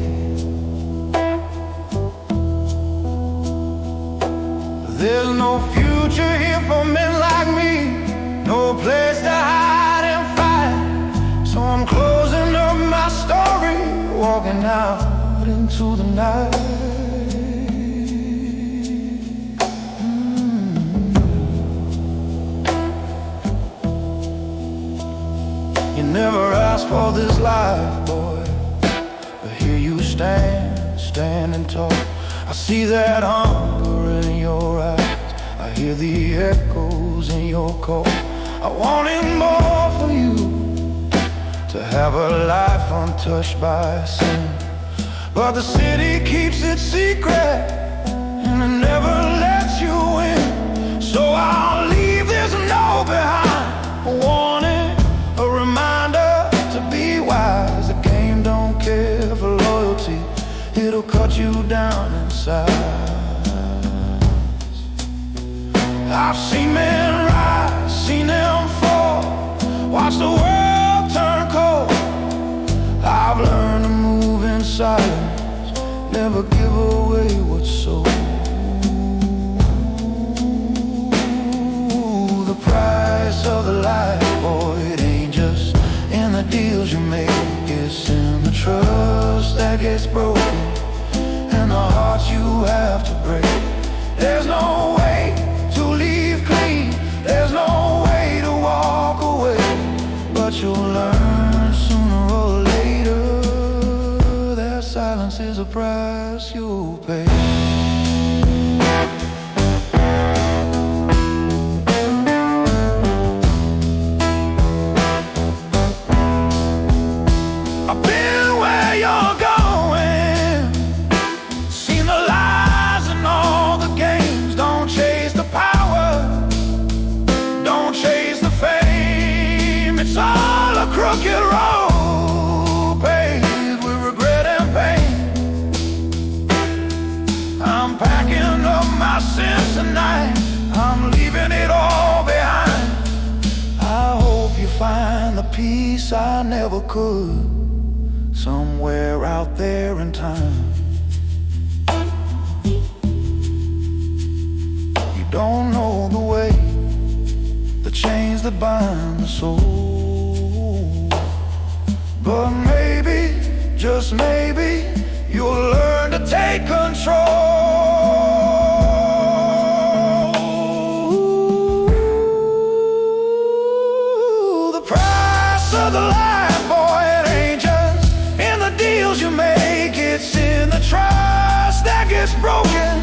There's no future here for men like me, no place to hide and fight. So I'm closing up my story, walking out into the night. You never asked for this life, boy, but here you stand, standing tall. I see that hunger in your eyes, I hear the echoes in your call. I wanted more for you, to have a life untouched by sin. But the city keeps its secret, and it never lets you in. So I'll leave this note behind, a warning, a reminder to be wise. The game don't care for loyalty, it'll cut you down inside. I've seen men rise, seen them fall, watch the world turn cold. I've learned to move in silence, never give away what's sold. The price of the life, boy, it ain't just in the deals you make, it's in the trust that gets broken, and the hearts you have to break. There's no way to leave clean, there's no way to walk away, but you'll learn sooner or later that silence is a price you'll pay. I've been where you're going, seen the lies and all the games. Don't chase the power, don't chase the fame. It's all a crooked road, paved with regret and pain. I'm packing up my sins tonight, I'm leaving it all behind. I hope you find the peace I never could, somewhere out there in time. You don't know the way, the chains that bind the soul, but maybe, just maybe, you'll learn to take control. The price of the life, boy, it ain't just in the deals you make, it's in the trust that gets broken,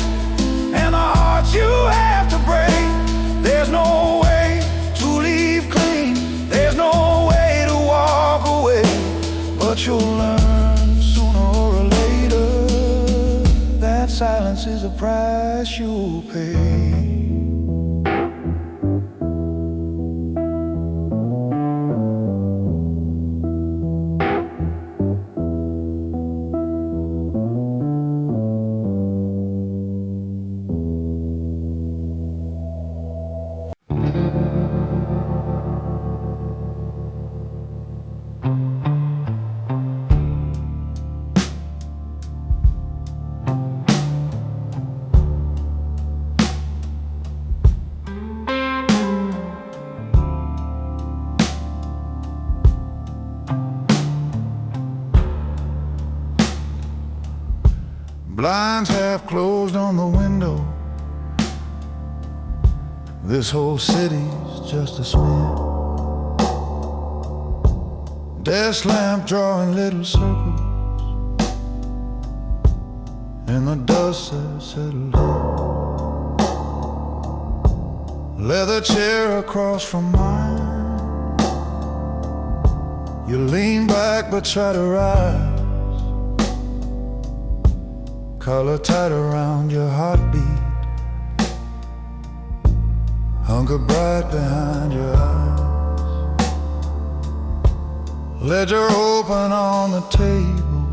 and the hearts you have to break. There's no way to leave clean, there's no way to walk away, but you'll learn sooner or later that silence is a price you'll pay. Blinds half closed on the window, this whole city's just a smear. Desk lamp drawing little circles, and the dust has settled in. leather chair across from mine. You lean back but try to rise, collar tight around your heartbeat, hunger bright behind your eyes. Ledger open on the table,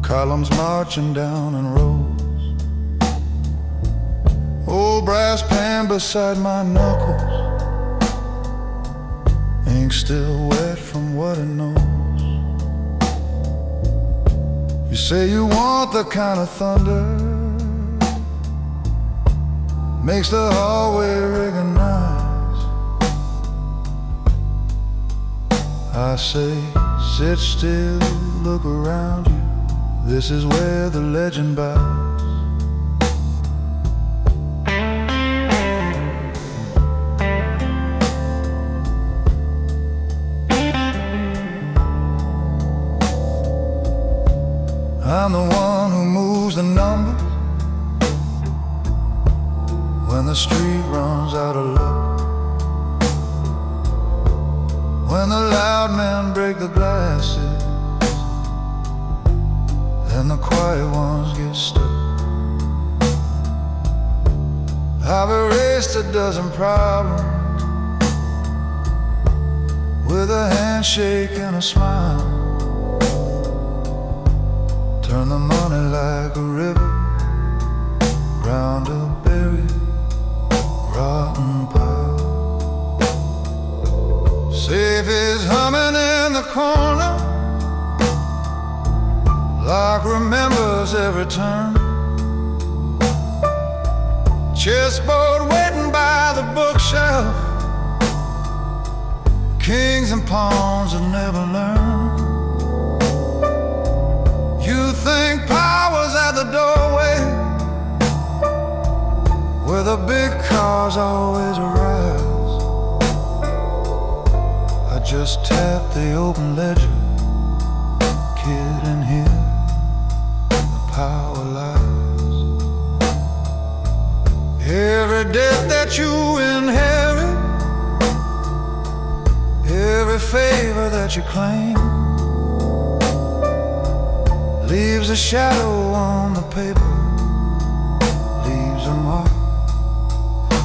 columns marching down in rows. Old brass pan beside my knuckles, ink still wet from what it knows. You say you want the kind of thunder makes the hallway recognize. I say, sit still, look around you. This is where the legend bows. I'm the one who moves the numbers when the street runs out of luck, when the loud men break the glasses and the quiet ones get stuck. I've erased a dozen problems with a handshake and a smile. Turn the money like a river round a buried, rotten pile. Safe is humming in the corner, lock remembers every turn. Chessboard waiting by the bookshelf, kings and pawns have never learned. You think power's at the doorway, where the big cars always arise. I just tapped the open ledger, kid, in here the power lies. Every debt that you inherit, every favor that you claim, leaves a shadow on the paper, leaves a mark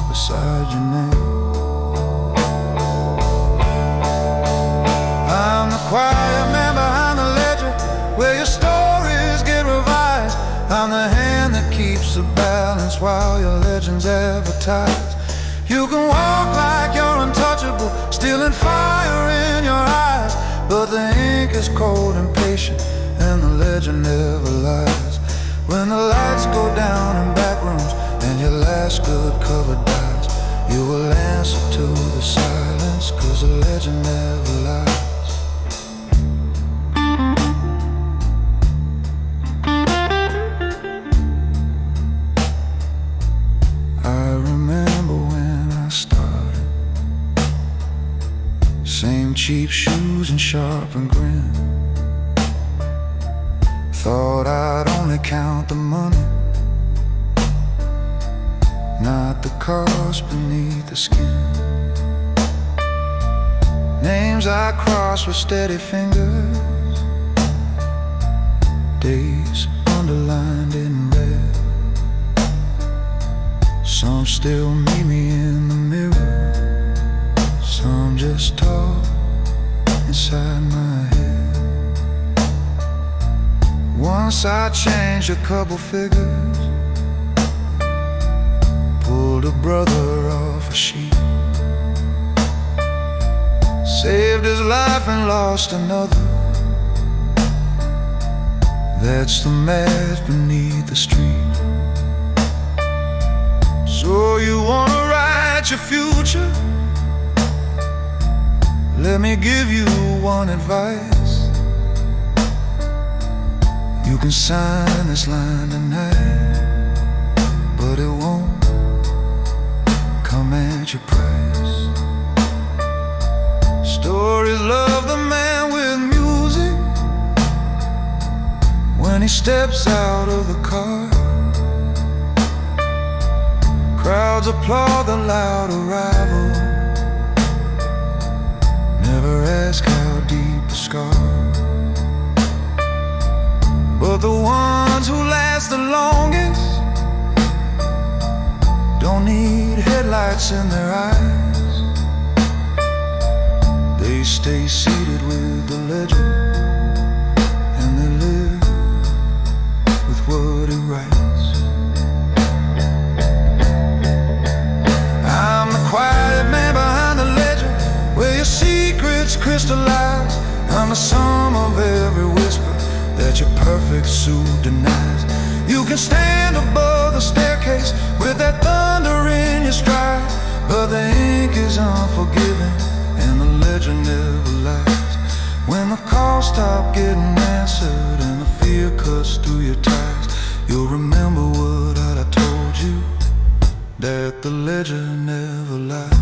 beside your name. I'm the quiet man behind the ledger, where your stories get revised. I'm the hand that keeps the balance while your legend's advertised. You can walk like you're untouchable, stealing fire in your eyes, but the ink is cold and patient, and the legend never lies. When the lights go down in back rooms and your last good cover dies, you will answer to the silence, 'cause the legend never lies. I remember when I started, same cheap shoes and sharpened grin. Thought I'd only count the money, not the cost beneath the skin. Names I crossed with steady fingers, days underlined in red. Some still meet me in the mirror, some just talk inside my head. Once I changed a couple figures, pulled a brother off a sheet, saved his life and lost another. That's the math beneath the street. So you wanna write your future? Let me give you one advice. You can sign this line tonight, but it won't come at your price. Stories love the man with music when he steps out of the car. Crowds crowds applaud the loud arrival. Never ask how deep the scar, but the ones who last the longest don't need headlights in their eyes. They stay seated with the legend, and they live with what it writes. I'm the quiet man behind the legend, where your secrets crystallize. I'm the sum of every whisper that your perfect suit denies. You can stand above the staircase with that thunder in your stride, but the ink is unforgiving and the legend never lies. When the calls stop getting answered and the fear cuts through your ties, you'll remember what I told you, that the legend never lies.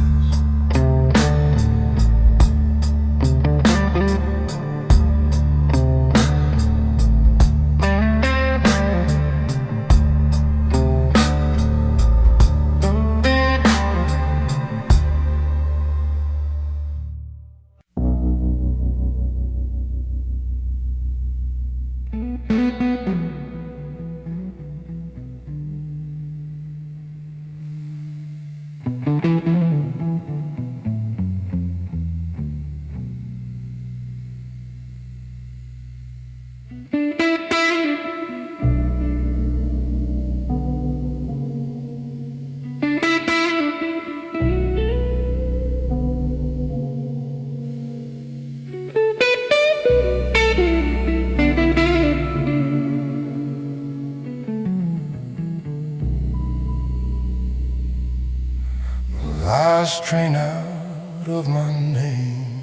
Last train out of my name,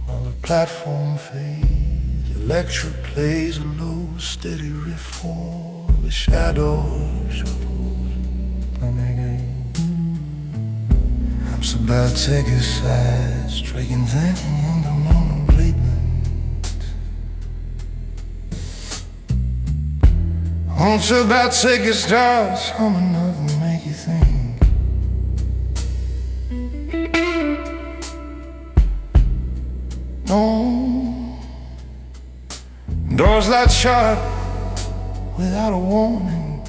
while the platform fades, electric plays a low, steady riff for the shadows shuffles on again. I'm so bad, take a side, striking thinking in the morning playground. I'm so bad, take a start, humming up and make you think. No, doors that shut without a warning,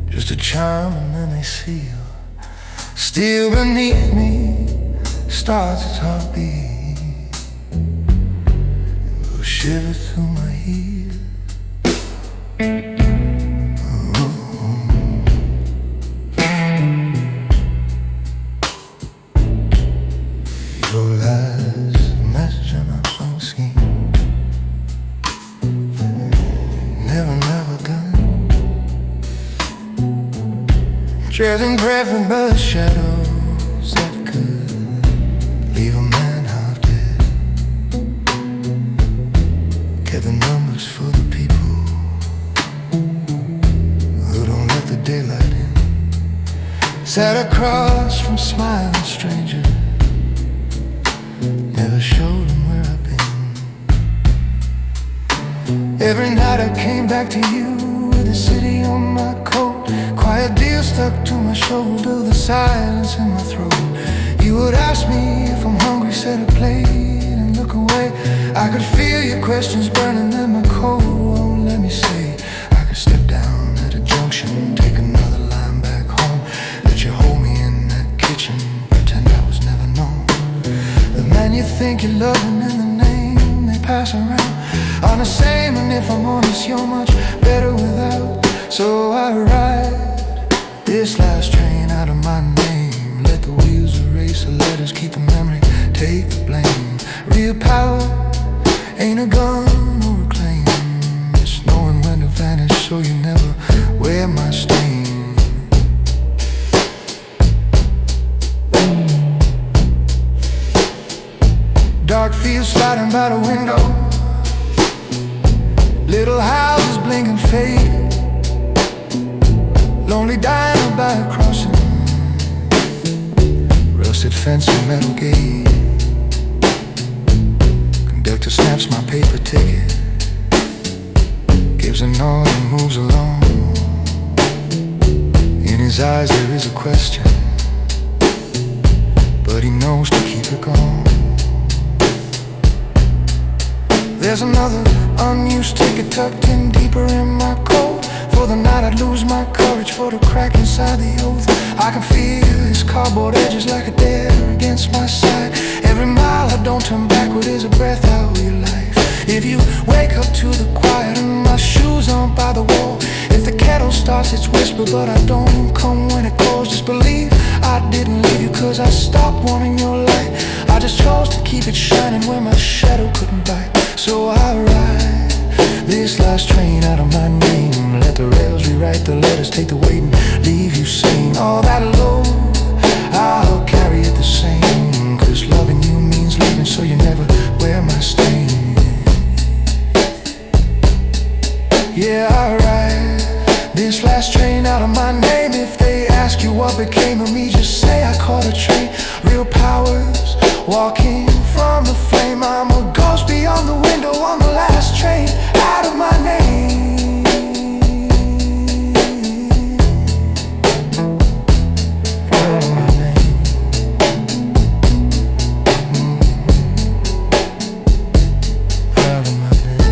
just a chime and then they seal. Still beneath me starts its heartbeat, a shiver through my heels. Your last message in a phone scheme, never done. Chasing breath by the shadows that could leave a man half dead. Kept the numbers for the people who don't let the daylight in. Sat across from smiling strangers, never showed them where I've been. Every night I came back to you with the city on my coat, quiet deal stuck to my shoulder, the silence in my throat. You would ask me if I'm hungry, set a plate and look away. I could feel your questions burning in my coat. Oh, let me say, I could step down at a junction, take another line back home, let you hold me in that kitchen, pretend I was never known. The man you think you're loving in the name they pass around are the same, and if I'm honest, you're much better without. So I ride this last train out of my name, let the wheels erase the letters, keep the memory, take the blame. Real power ain't a gun or a claim, it's knowing when to vanish so you never wear my stain. Dark fields sliding by the window, little houses blinking faded, lonely diner by a crossing, rusted fence and metal gate. Conductor snaps my paper ticket, gives lives in Noir and moves along. In his eyes there is a question, but he knows to keep it going. There's another unused ticket tucked in deeper in my coat. For the night I'd lose my courage for the crack inside the oath. I can feel his cardboard edges like a dare against my side. Every mile I don't turn backward is a breath out of your life. If you wake up to the quiet and my shoes aren't by the wall, if the kettle starts its whisper but I don't come when it calls, just believe I didn't leave you cause I stopped wanting your light. I just chose to keep it shining where my shadow couldn't bite. So I ride this last train out of my name. Let the rails rewrite the letters, take the weight and leave you sane. All that load, I'll carry it the same, cause loving you means living, so you never wear my stain. Yeah, I ride this last train out of my name. If they ask you what became of me, just say I caught a train. Real powers walking from the flame. I'm a ghost beyond the window on the last train out of my name. Out of my name. Out of my name.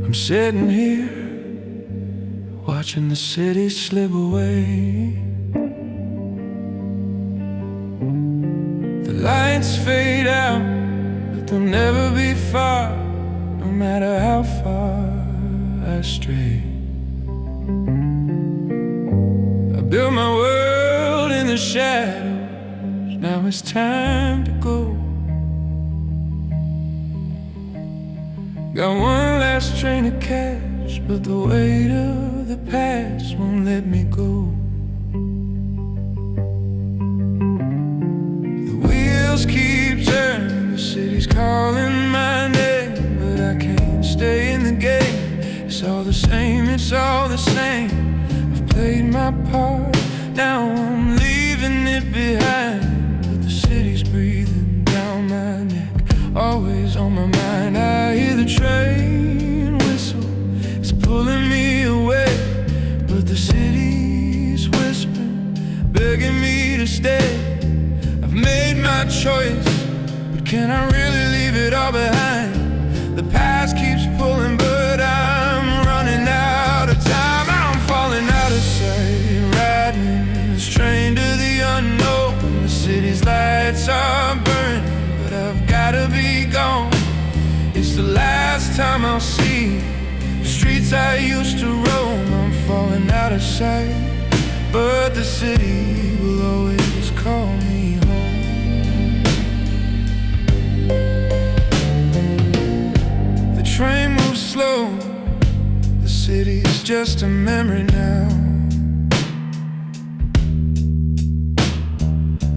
I'm sitting here, watching the city slip away. The lights fade out, but they'll never be far, no matter how far I stray. I built my world in the shadows, now it's time to go. Got one last train to catch, but the weight of the past won't let me go. The wheels keep turning, the city's calling my name, but I can't stay in the game. It's all the same, it's all the same. I've played my part, now I'm leaving it behind. But the city's breathing down my neck, always on my mind. I hear the train whistle, it's pulling me away, but the city's whispering, begging me to stay. I've made my choice, but can I really leave it all behind? The past keeps pulling, but I'm running out of time. I'm falling out of sight, riding this train to the unknown. The city's lights are burning, but I've gotta be gone. It's the last time I'll see the streets I used to roam. I'm falling out of sight, but the city will always call me home. The train moves slow, the city's just a memory now.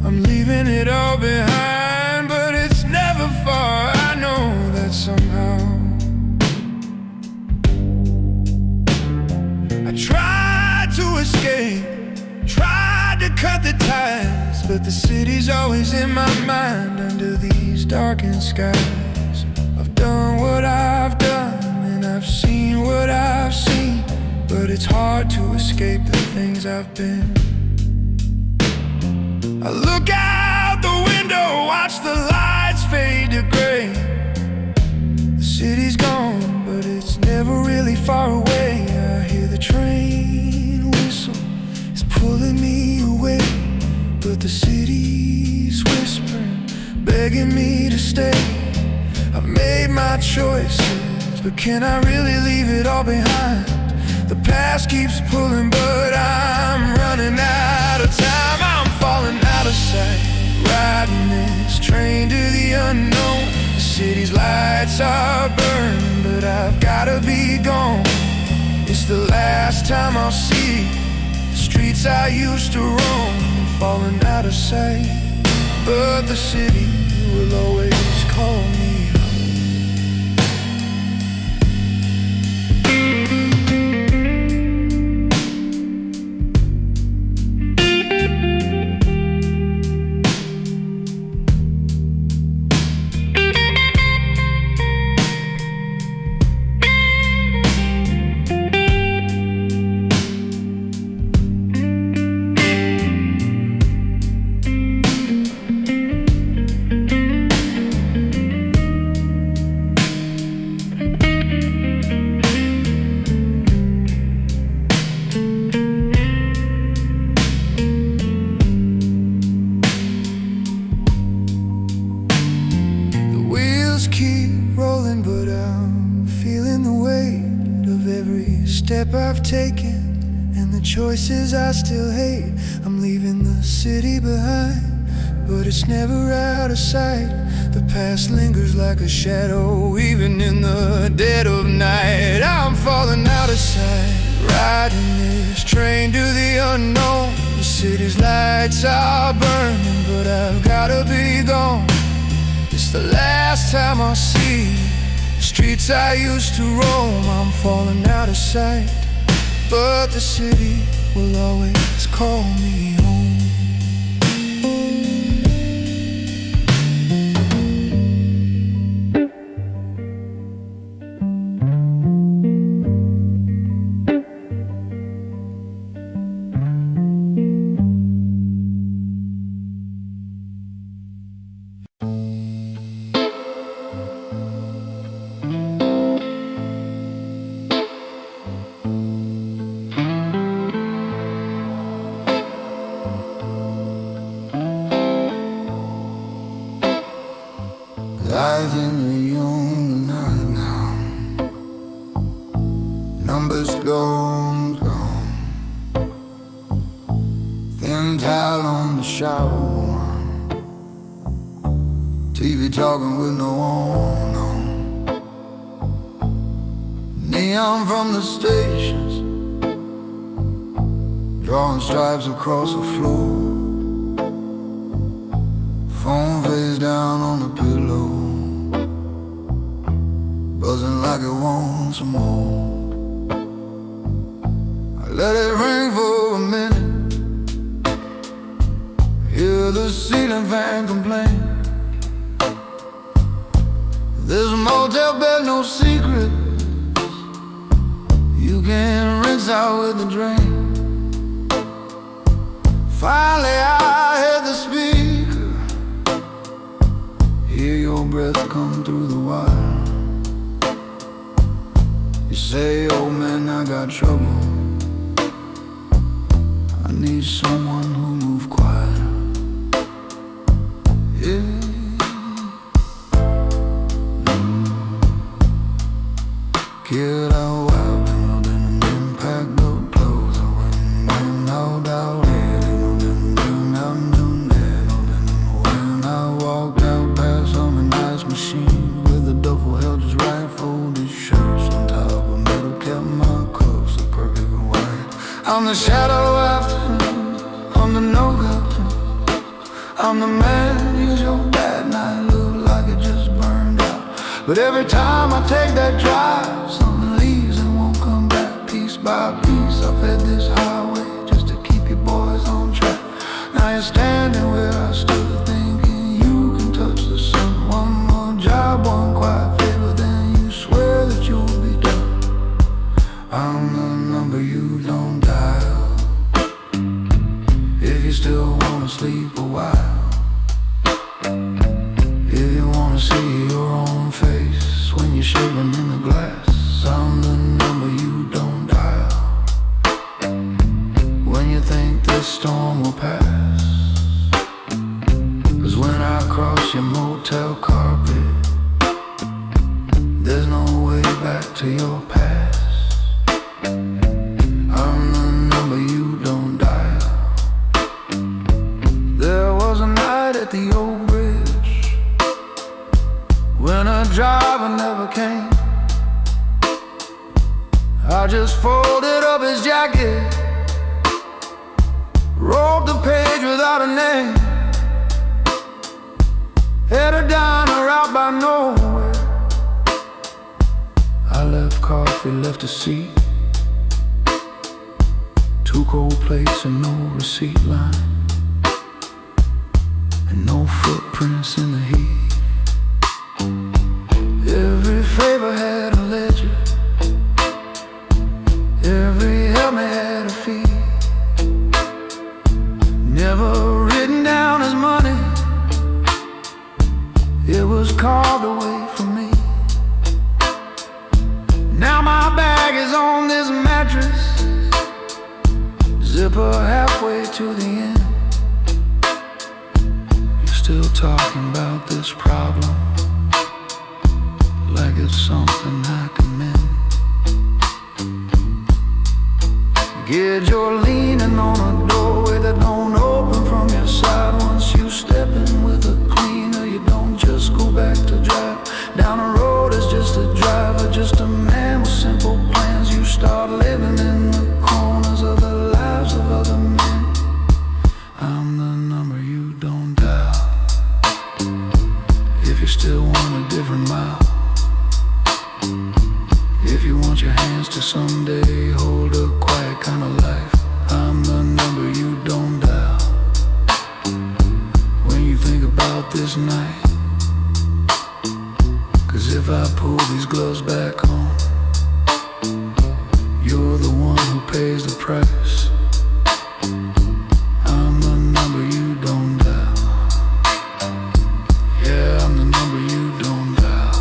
I'm leaving it all behind, but it's never far, I know that somehow. I tried to escape, tried to cut the ties, but the city's always in my mind under these darkened skies. I've done what I it's hard to escape the things I've been. I look out the window, watch the lights fade to gray. The city's gone, but it's never really far away. I hear the train whistle, it's pulling me away. But the city's whispering, begging me to stay. I've made my choices, but can I really leave it all behind? The past keeps pulling, but I'm running out of time. I'm falling out of sight, riding this train to the unknown. The city's lights are burning, but I've gotta be gone. It's the last time I'll see the streets I used to roam. I'm falling out of sight, but the city will always call me. But I'm feeling the weight of every step I've taken and the choices I still hate. I'm leaving the city behind, but it's never out of sight. The past lingers like a shadow, even in the dead of night. I'm falling out of sight, riding this train to the unknown. The city's lights are burning, but I've gotta be gone. It's the last time I'll see the streets I used to roam. I'm falling out of sight, but the city will always call me home. Life in the young night now, numbers gone. Thin towel on the shower, TV talking with no one on. Neon from the stations, drawing stripes across the floor. Phone face down on the pillow, buzzing like it wants some more. I let it ring for a minute, hear the ceiling fan complain. There's a motel bed, no secret, you can rinse out with the drain. Finally I heard the speaker, hear your breath come through the wire. You say, oh man, I got trouble, I need someone who move quieter. Yeah. Get out wild, and impact the clothes. I went out, when I walked out past some nice machine with a duffel held just right, folded shirts on top of metal, kept my cuffs so perfect and white. I'm the shadow after, I'm the no-go, I'm the man, use your bad night, look like it just burned out. But every time I take that drive, something leaves and won't come back. Piece by piece, I've fed this highway just to keep you boys on track. Now you're standing where I stood, thinking you can touch the sun. One more job, one quiet favor, then you swear that you'll be done. I'm the number you living in the glass. I'm the number you don't dial when you think this storm will pass. 'Cause when I cross your motel carpet, there's no way back to your past. I'm the number you don't dial. There was a night at the old bridge when a driver never came. I just folded up his jacket, wrote the page without a name, headed down a route by nowhere. I left coffee, left a seat, two cold plates and no receipt line, and no footprints in the heat. Every favor had a ledger, every helmet had a fee. Never written down as money, it was carved away from me. Now my bag is on this mattress, zipper halfway to the end. You're still talking about this problem like it's something I can mend. Kid, you're leaning on a doorway that don't open from your side. Once you step in with a cleaner, you don't just go back to drive. Down the road is just a driver, just a man with simple plans. You start living in the corners of the lives of other men. I'm the number you don't dial if you still want a different mile. If you want your hands to someday hold a quiet kind of life, I'm the number you don't dial when you think about this night. 'Cause if I pull these gloves back on, you're the one who pays the price. I'm the number you don't dial. Yeah, I'm the number you don't dial.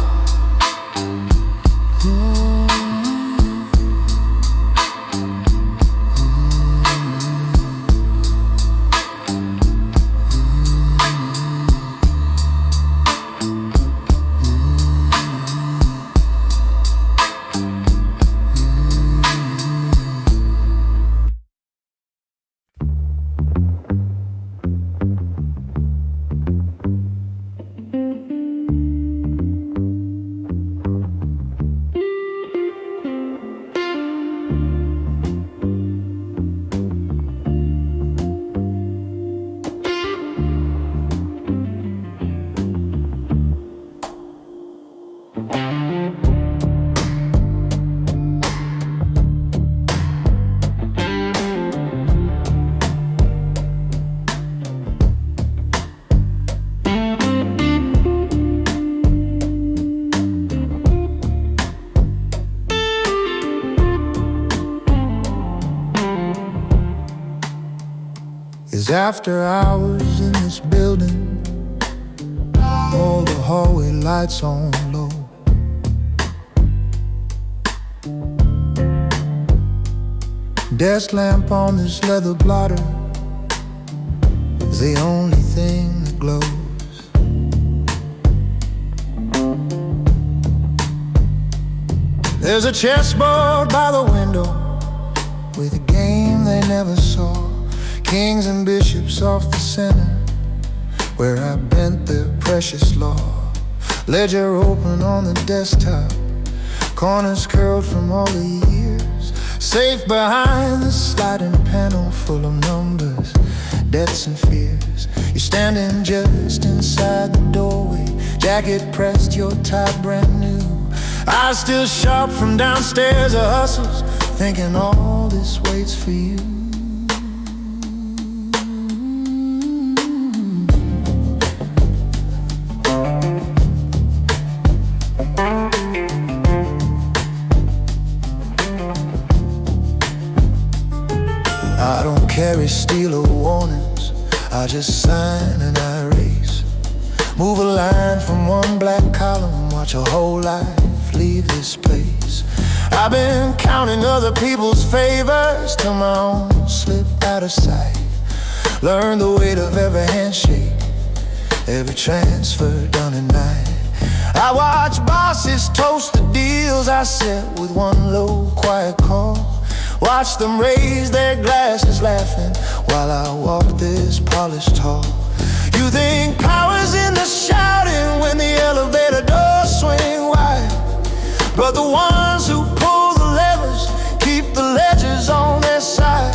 It's after hours in this building, all the hallway lights on low. Desk lamp on this leather blotter is the only thing that glows. There's a chessboard by the window with a game they never saw. Kings and bishops off the center where I bent their precious law. Ledger open on the desktop, corners curled from all the years. Safe behind the sliding panel full of numbers, debts and fears. You're standing just inside the doorway, jacket pressed, your tie brand new. Eyes still sharp from downstairs, a hustles, thinking all this waits for you. I don't carry steel or warnings, I just sign and I erase. Move a line from one black column, watch a whole life leave this place. I've been counting other people's favors till my own slipped out of sight. Learn the weight of every handshake, every transfer done at night. I watch bosses toast the deals I set with one low, quiet call. Watch them raise their glasses laughing while I walk this polished hall. You think power's in the shouting when the elevator doors swing wide, but the ones who pull the levers keep the ledgers on their side.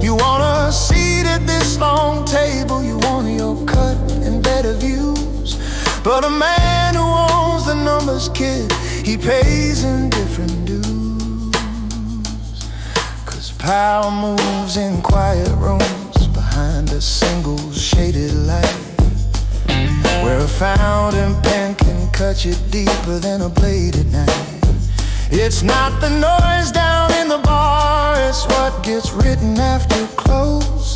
You want a seat at this long table, you want your cut and better views, but a man who owns the numbers, kid, he pays in different dues. Cause power moves in quiet rooms behind a single shaded light, where a fountain pen can cut you deeper than a blade at night. It's not the noise down in the bar, it's what gets written after close,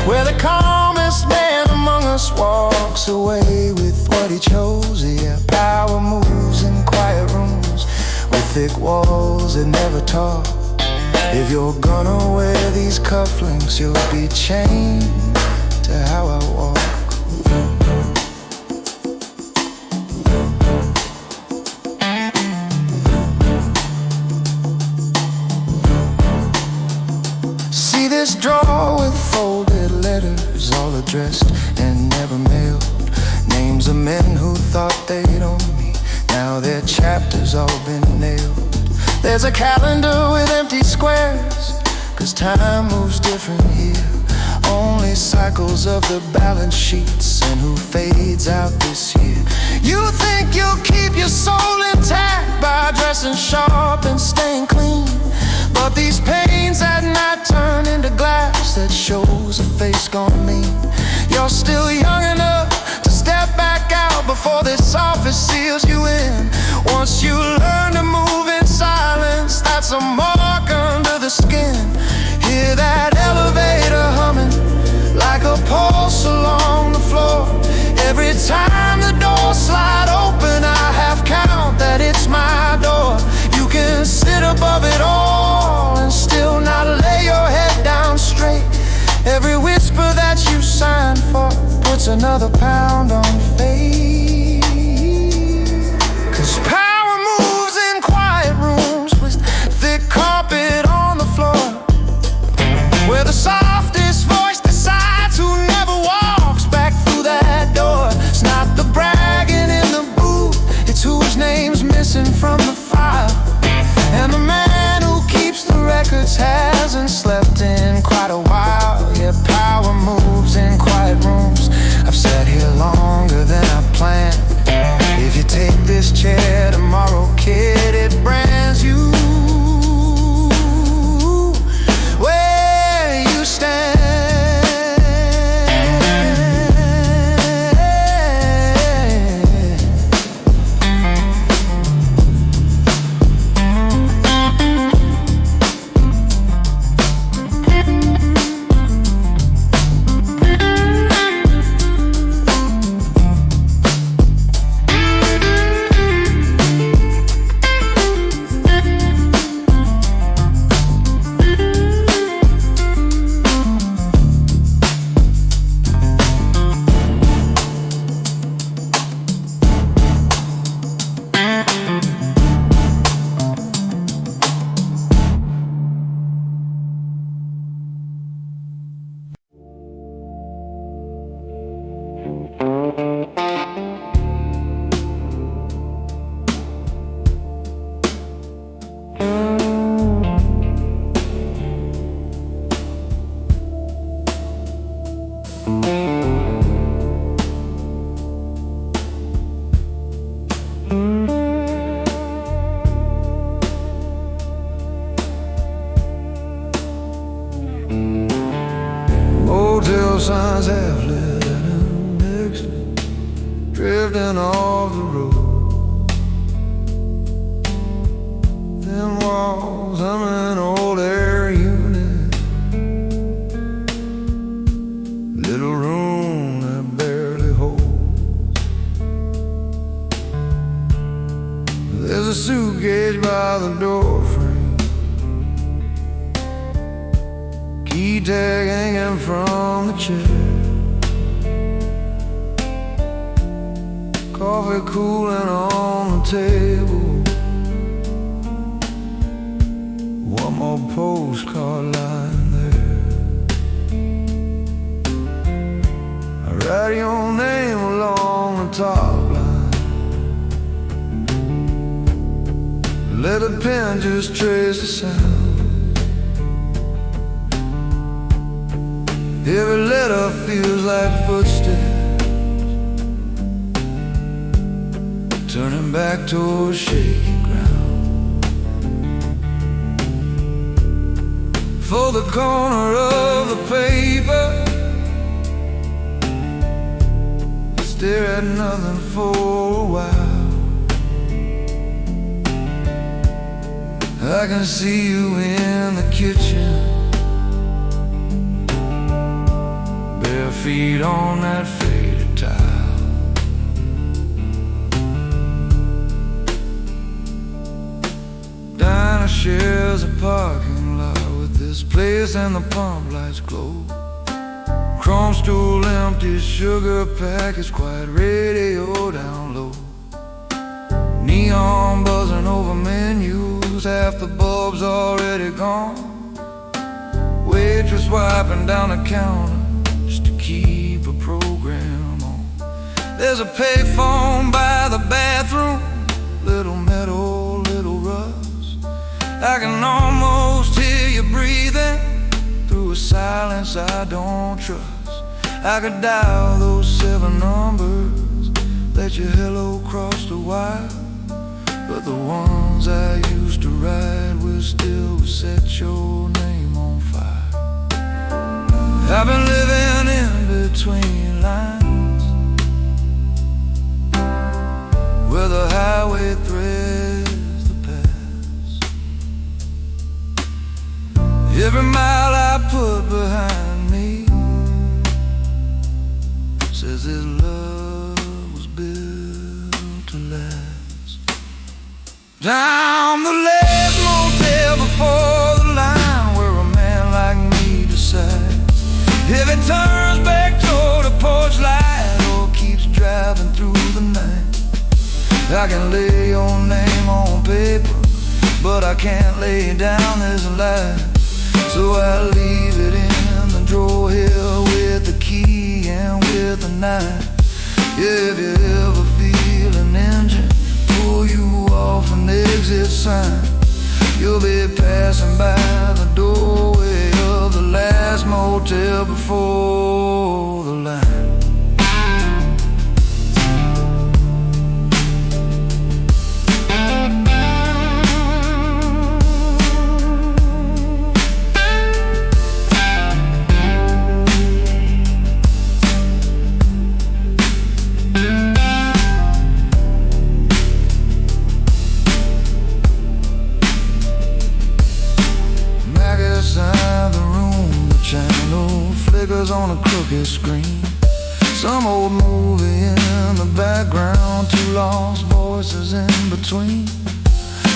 where the calmest man among us walks away with what he chose. Yeah, power moves in quiet rooms with thick walls that never talk. If you're gonna wear these cufflinks, you'll be chained to how I walk. See this drawer with folded letters, all addressed and never mailed. Names of men who thought they'd own me, now their chapters all been nailed. There's a calendar with empty squares, cause time moves different here. Only cycles of the balance sheets and who fades out this year. You think you'll keep your soul intact by dressing sharp and staying clean, but these pains at night turn into glass that shows a face gone mean. You're still young enough to step back out before this office seals you in. Once you learn to move in silence, that's a mark under the skin. Hear that elevator humming like a pulse along the floor. Every time the doors slide open, I half count that it's my door. You can sit above it all and still not lay your head down straight. Every whisper that you sign for puts another pound on fate. Cause power moves in quiet rooms with thick carpet on the floor, where the softest voice decides who never walks back through that door. It's not the bragging in the booth, it's whose name's missing from the file. And the man who keeps the records hasn't slept in quite a while. Yeah, power moves in quiet rooms. I've sat here longer than I planned. If you take this chair tomorrow, kid, it brands you where you stand. Motel signs have lit an exit, drifting off the road. Thin walls, I'm an old air unit, little room that barely holds. There's a a suitcase by the doorframe, key tag hanging from the chair, coffee cooling on the table, one more postcard lying there. I write your name along the top line, let the pen just trace the sound. Every letter feels like footsteps turning back towards shaky ground. For the corner of the paper, stare at nothing for a while. I can see you in the kitchen, bare feet on that faded tile. Dinah shares a parking lot with this place, and the pump lights glow. Chrome stool empty, sugar package quiet, radio down low. Neon buzzing over menus, half the bulbs already gone. Waitress wiping down the counter just to keep a program on. There's a payphone by the bathroom, little metal, little rust. I can almost hear you breathing through a silence I don't trust. I could dial those 7 numbers, let your hello cross the wire, but the ones I used to write will still set your name on fire. I've been living in between lines, where the highway threads the past. Every mile I put behind me says this love was built to last. Down the last motel before the line, where a man like me decides if he turns back toward a porch light or keeps driving through the night. I can lay your name on paper, but I can't lay down this life. So I leave it in the drawer here with the key and with the knife. If you ever feel an engine pull you off an exit sign, you'll be passing by the doorway of the last motel before the line. On a crooked screen, some old movie in the background, 2 lost voices in between.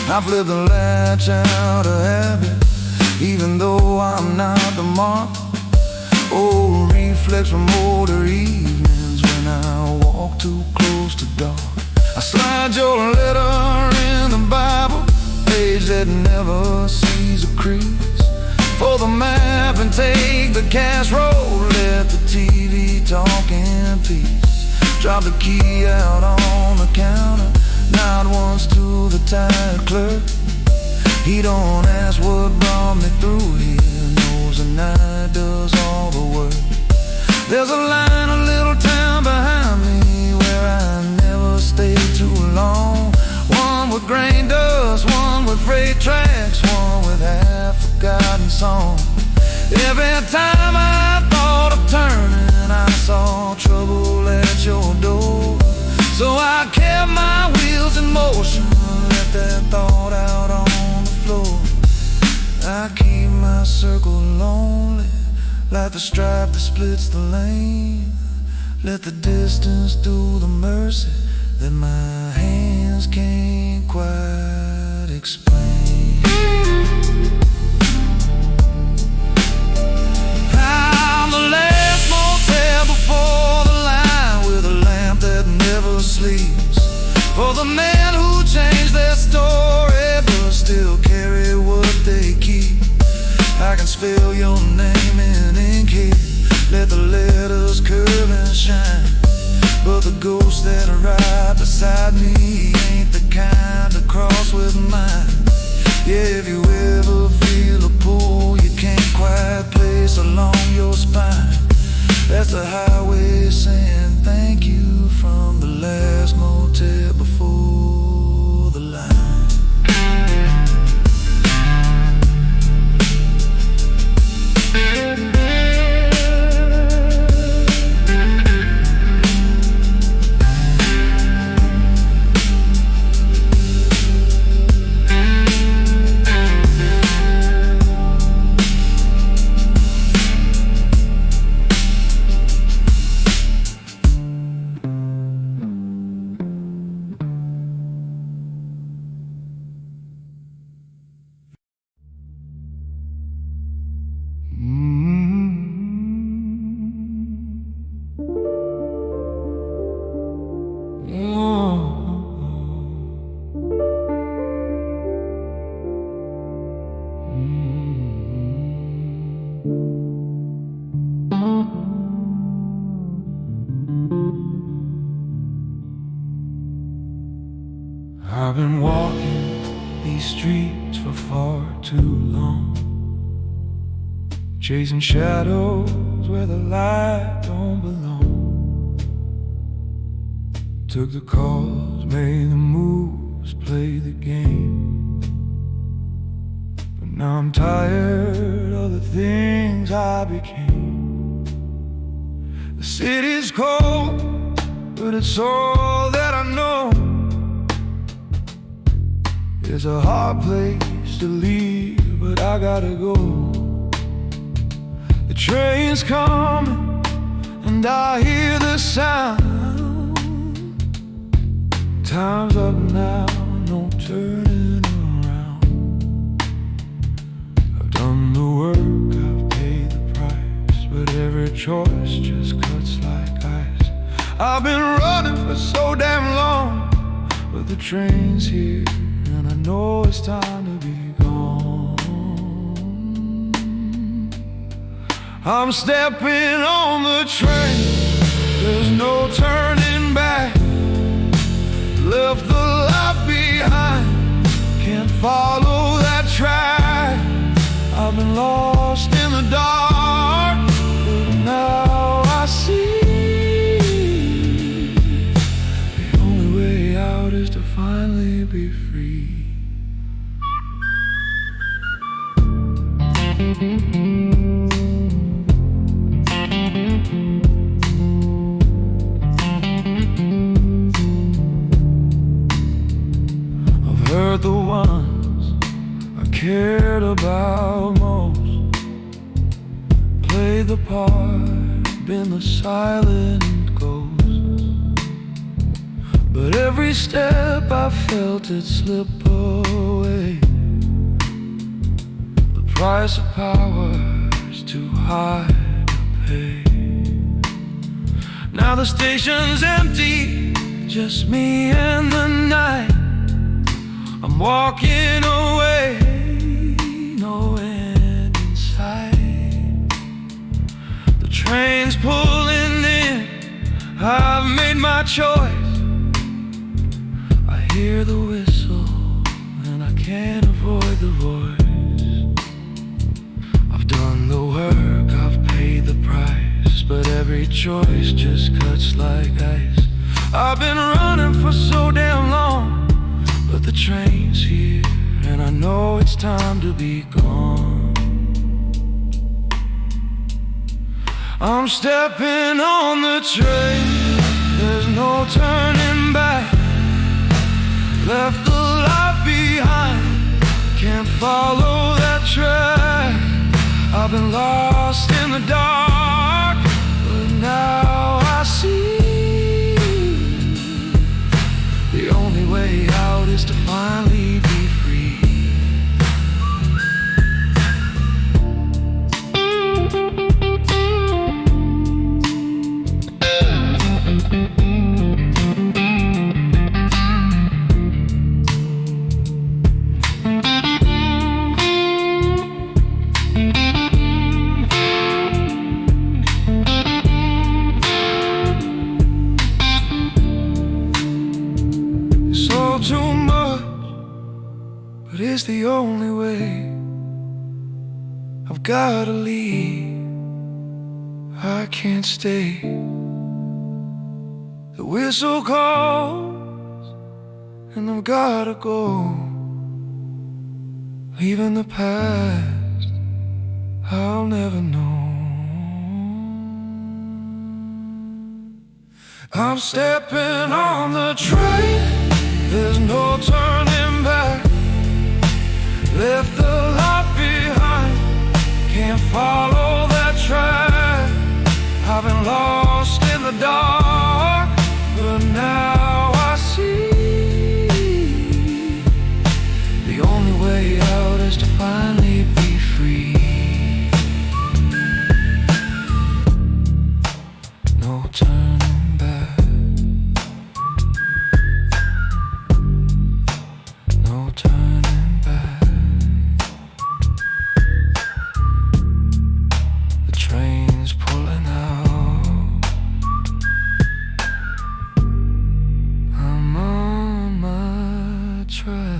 I flip the latch out of habit, even though I'm not the mark. Old reflex from older evenings when I walk too close to dark. I slide your letter in the Bible, page that never sees a crease. For the map and take the casserole, let the TV talk in peace. Drop the key out on the counter, nod once to the tired clerk. He don't ask what brought me through here, knows the night does all the work. There's a line, a little town behind me where I never stay too long. One with grain dust, one with freight tracks, one with half-forgotten song. Every time I thought of turning, I saw trouble at your door. So I kept my wheels in motion, left that thought out on the floor. I keep my circle lonely, like the stripe that splits the lane. Let the distance do the mercy that my hand feelings can't quite explain. I'm the last motel before the line, with a lamp that never sleeps, for the men who change their story but still carry what they keep. I can spell your name in ink here, let the letters curve and shine, but the ghost that ride beside me ain't the kind to cross with mine. Yeah, if you ever feel a pull you can't quite place along your spine, that's the highway saying thank you from the last motel before the line. I've been walking these streets for far too long, chasing shadows where the light don't belong. Took the calls, made the moves, played the game, but now I'm tired of the things I became. The city's cold, but it's all that I know. It's a hard place to leave, but I gotta go. The train's coming, and I hear the sound. Time's up now, no turning around. I've done the work, I've paid the price, but every choice just cuts like ice. I've been running for so damn long, but the train's here, and I know it's time to be gone. I'm stepping on the train, there's no turning back. Left the life behind, can't follow that track. I've been lost in the dark, but now I see the only way out is to finally be free. I've heard the ones I cared about most play the part, been the silent ghost. But every step I felt it slip away. The price of power is too high to pay. Now the station's empty, just me and the night. I'm walking away, no end in sight. The train's pulling in, I've made my choice. I hear the whistle, and I can't avoid the voice. I've done the work, I've paid the price, but every choice just cuts like ice. I've been running for so damn long, but the train's here, and I know it's time to be gone. I'm stepping on the train, there's no turning back. Left the life behind, can't follow that track. I've been lost in the dark, but now I see the only way out but it's the only way. I've gotta leave, I can't stay. The whistle calls and I've gotta go, leaving the past I'll never know. I'm stepping on the train, there's no turning back. Left the life behind, can't follow that track. I've been lost in the dark, but now I see the only way out is to finally be free. No turning back, no turning back. The train's pulling out, I'm on my track.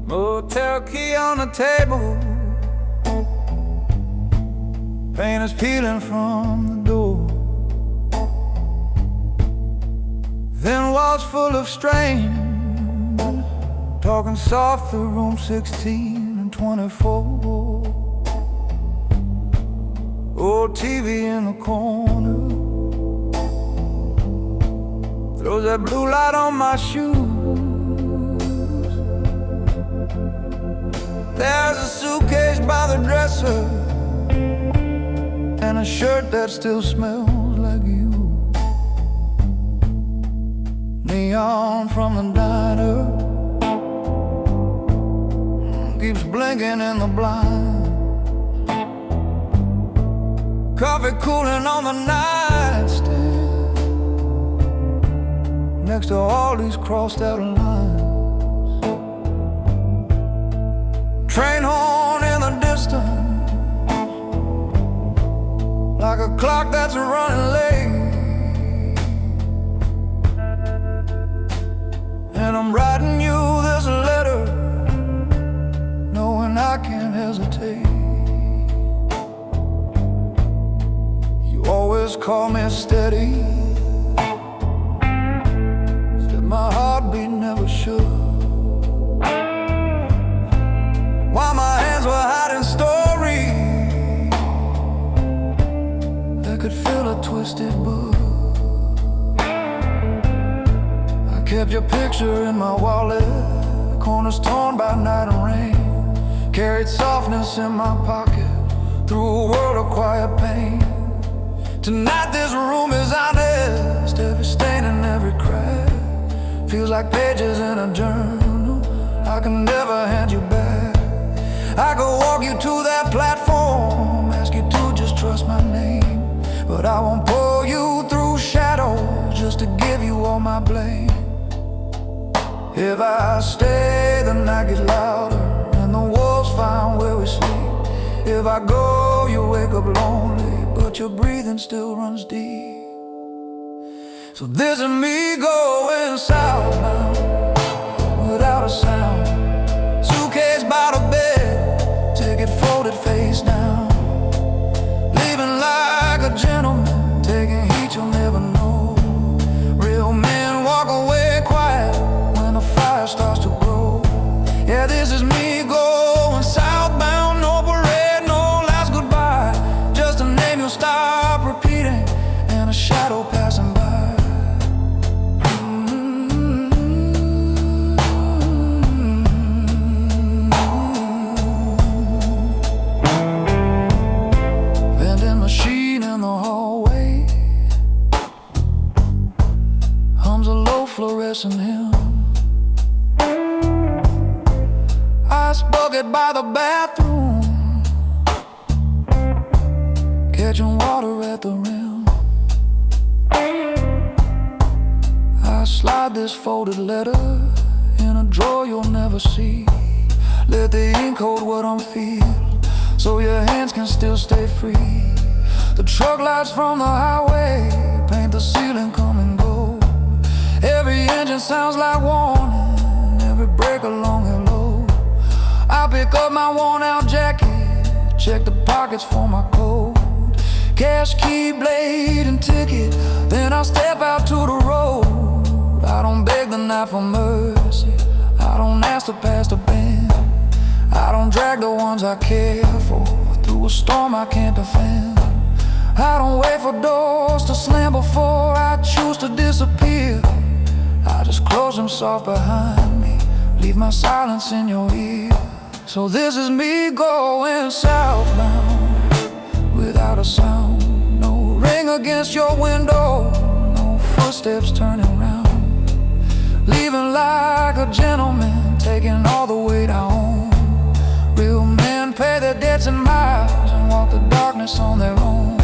Motel key on the table, paint is peeling from the door. Then walls full of strangers, talking soft through room 16 and 24. Old TV in the corner throws that blue light on my shoes. There's a suitcase by the dresser and a shirt that still smells like you. Neon from the diner keeps blinking in the blind. Coffee cooling on the nightstand next to all these crossed out lines. Train horn in the distance, like a clock that's running late. And I'm writing you this letter, knowing I can't hesitate. You always call me steady, said my heartbeat never should. While my hands were hiding stories that could fill a twisted book. I kept your picture in my wallet, corners torn by night and rain. Carried softness in my pocket through a world of quiet pain. Tonight this room is honest, every stain and every crack feels like pages in a journal I can never hand you back. I could walk you to that platform, ask you to just trust my name, but I won't pull you through shadows just to give you all my blame. If I stay, the night gets louder and the wolves find where we sleep. If I go, you wake up lonely, but your breathing still runs deep. So this is me going southbound without a sound. Suitcase by the bed, ticket folded face down. Living like a gentleman, taking heat you'll never know. Real men walk away quiet when the fire starts to grow. Yeah, this is me going southbound, no parade, no last goodbye. Just a name you'll stop repeating and a shadow passing by. bucket by the bathroom, catching water at the rim. I slide this folded letter in a drawer you'll never see. Let the ink hold what I'm feeling, so your hands can still stay free. The truck lights from the highway paint the ceiling, come and go. Every engine sounds like warning, every brake a long hello. I pick up my worn out jacket, check the pockets for my coat. Cash, key, blade, and ticket, then I step out to the road. I don't beg the night for mercy, I don't ask to pass the bend. I don't drag the ones I care for through a storm I can't defend. I don't wait for doors to slam before I choose to disappear. I just close them soft behind me, leave my silence in your ear. So this is me going southbound without a sound. No ring against your window, no footsteps turning round. Leaving like a gentleman, taking all the weight I own. Real men pay their debts in miles and walk the darkness on their own.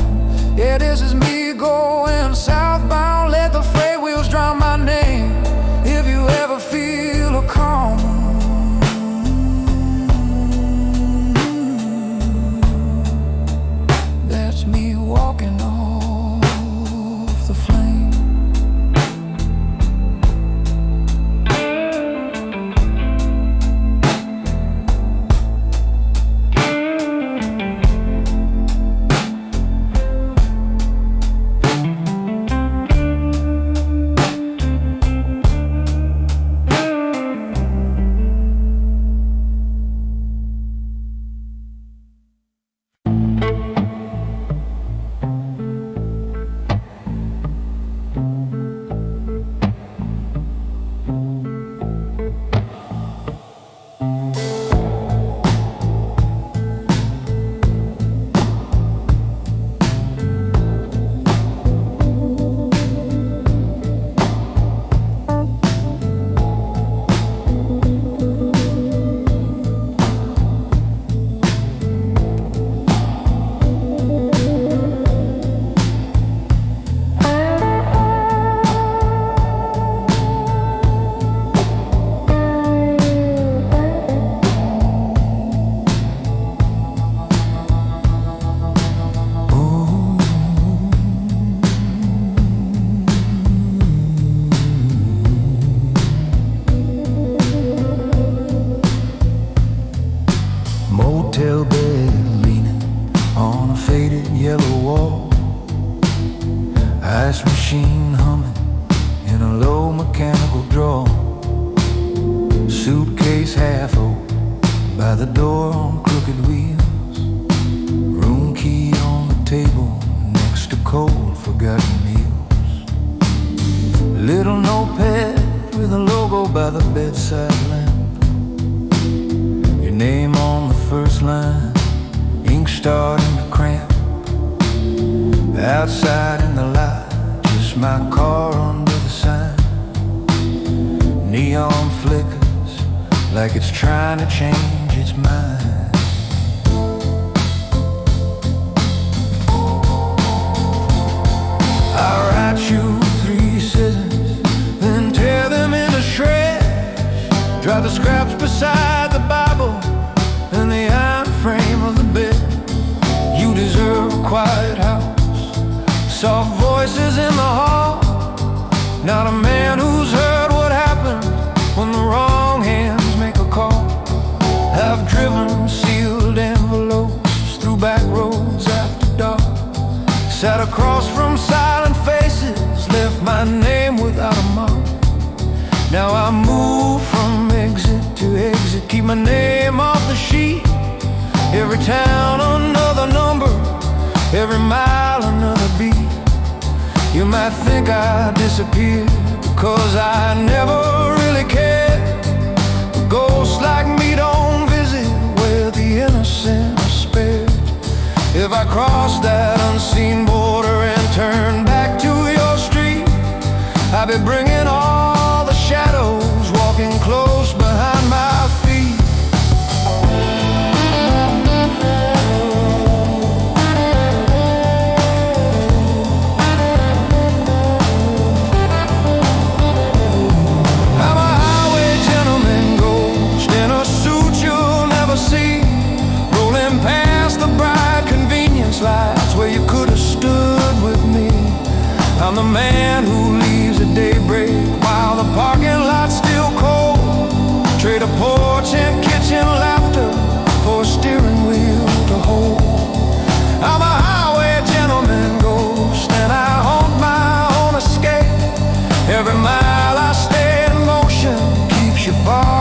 Yeah, this is me going southbound. Let the freight wheels drown my name. If you ever feel a calm, that's me walking off the flame. Motel bed leaning on a faded yellow wall. Ice machine humming in a low mechanical draw. Suitcase half open by the door on crooked wheels. Room key on the table next to cold forgotten meals. Little notepad with a logo by the bedside lamp. Your name on the first line, ink starting to cramp. Outside in the light, just my car under the sign. Neon flickers like it's trying to change its mind. I write you 3 scissors, then tear them into shreds. Dry the scraps beside the Bible and the iron frame of the bed. You deserve a quiet house, soft voices in the hall. Not a man who's heard what happens when the wrong hands make a call. I've driven sealed envelopes through back roads after dark. Sat across from silent faces, left my name without a mark. Now I move from exit to exit, keep my name off the sheet. Every town another number, every mile another beat. You might think I disappeared because I never really cared. But ghosts like me don't visit where the innocent are spared. If I cross that unseen border and turn back to your street, I'll be bringing all the shadows, walking close behind my feet.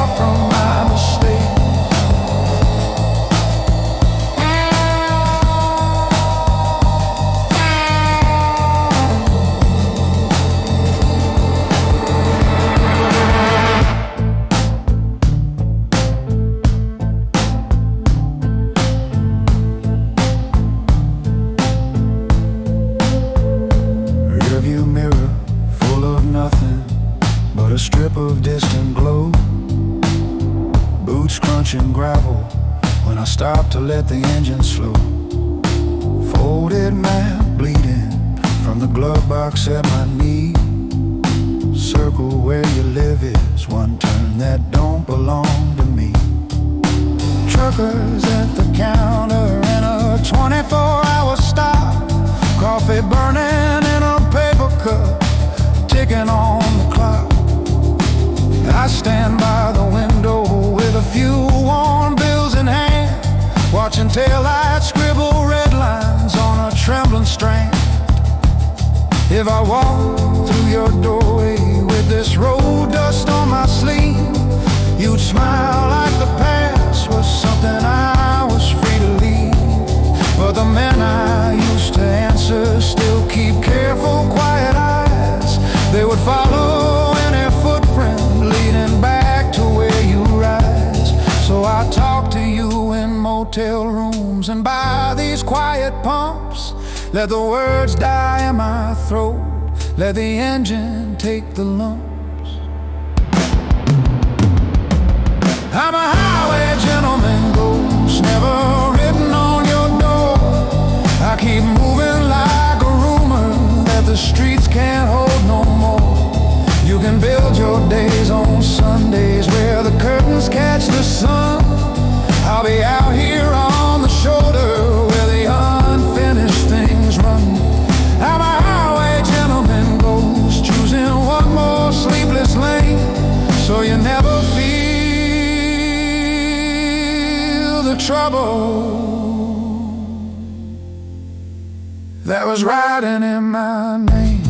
far from my mistake. Rearview mirror full of nothing but a strip of distant glow. Boots crunching gravel when I stop to let the engine slow. Folded map bleeding from the glove box at my knee. Circle where you live is one turn that don't belong to me. Truckers at the counter in a 24-hour stop. Coffee burning in a paper cup, ticking on the clock. I stand by the window with a few warm bills in hand, watching taillights scribble red lines on a trembling strand. If I walk through your doorway with this road dust on my sleeve, you'd smile like the past was something I was free to leave. But the men I used to answer still keep careful, quiet eyes. They would follow any footprint leading back to where you rise. So I talk to you in motel rooms and by these quiet pumps. Let the words die in my throat, let the engine take the lumps. I'm a highway gentleman ghost, never written on your door. I keep moving like a rumor that the streets can't hold no more. You can build your days on Sundays where the curtains catch the sun. I'll be out here on the shoulder where the unfinished things run. I'm a highway gentleman ghost, choosing one more sleepless lane, so you never feel the trouble that was riding in my name.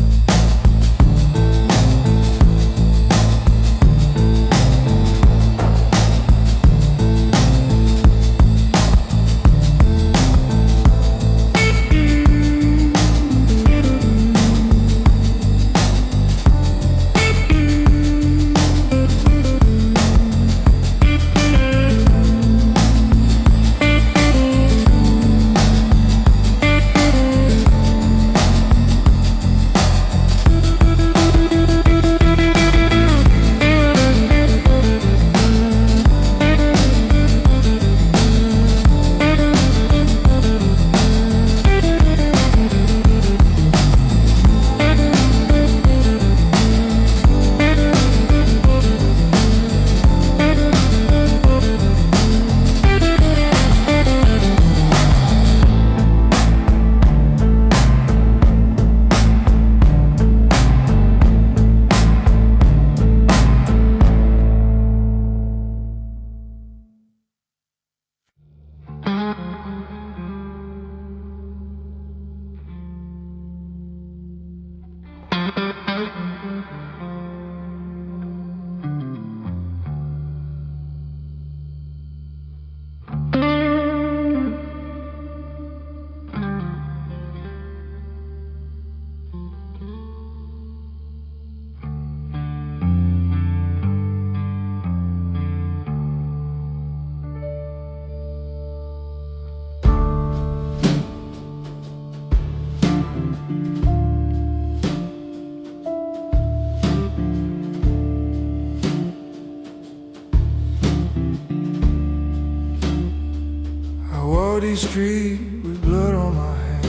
Bloody street with blood on my hand.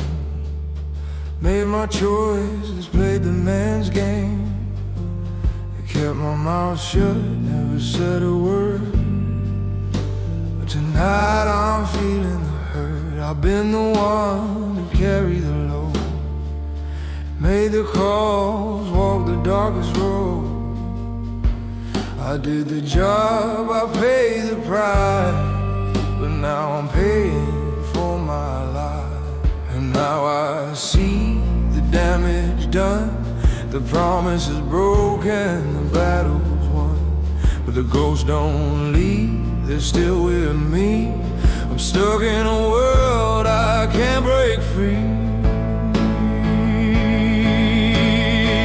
Made my choices, played the man's game. I kept my mouth shut, never said a word. But tonight I'm feeling the hurt. I've been the one to carry the load, made the calls, walked the darkest road. I did the job, I paid the price, but now I'm paying for my life. And now I see the damage done, the promise is broken, the battle's won. but the ghosts don't leave, they're still with me. I'm stuck in a world I can't break free.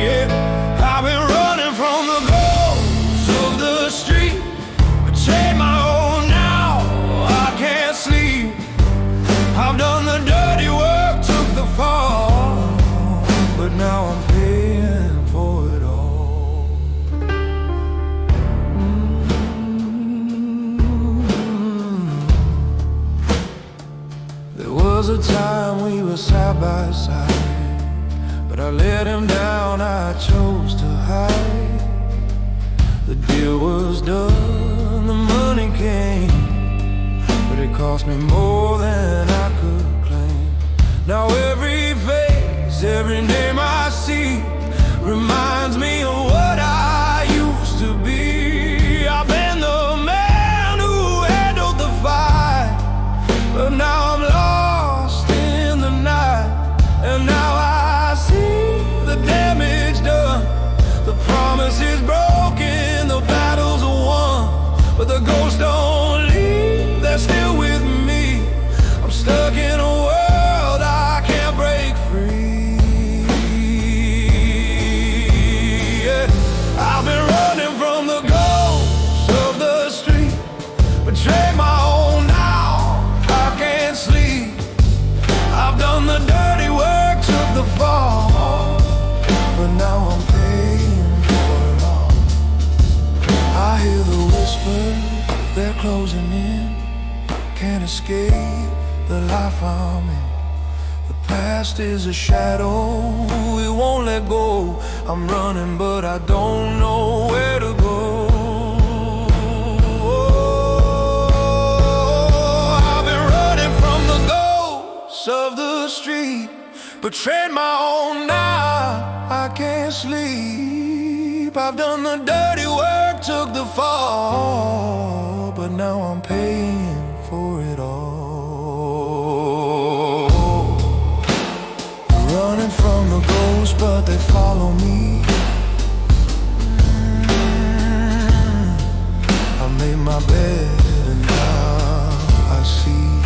Yeah. I've been running from the ghosts of the street, betrayed my own now, I can't sleep. I've done the dirty work, took the fall, but now I'm paying for it all. There was a time we were side by side, but I let him down, I chose to hide. The deal was done, the money came, but it cost me more than I could claim. Now every face, every name I see reminds me of what I used to be. I've been the man who handled the fight, but now I'm lost in the night. And now I see the damage done, the promise is broken, the battles are won, but the ghosts don't leave, they're still with me. I'm stuck in a world I can't break free. Yeah. I've been running from the ghosts of the street, betrayed my own now, I can't sleep. I've done the dirty work, took the fall, but now I'm paying for it all. I hear the whispers, they're closing in, can't escape the life I'm in. The past is a shadow, it won't let go. I'm running but I don't know where to go. I've been running from the ghosts of the street, betrayed my own now, I can't sleep. I've done the dirty work, took the fall, but now I'm paying for it all. Running from the ghosts, but they follow me. I made my bed and now I see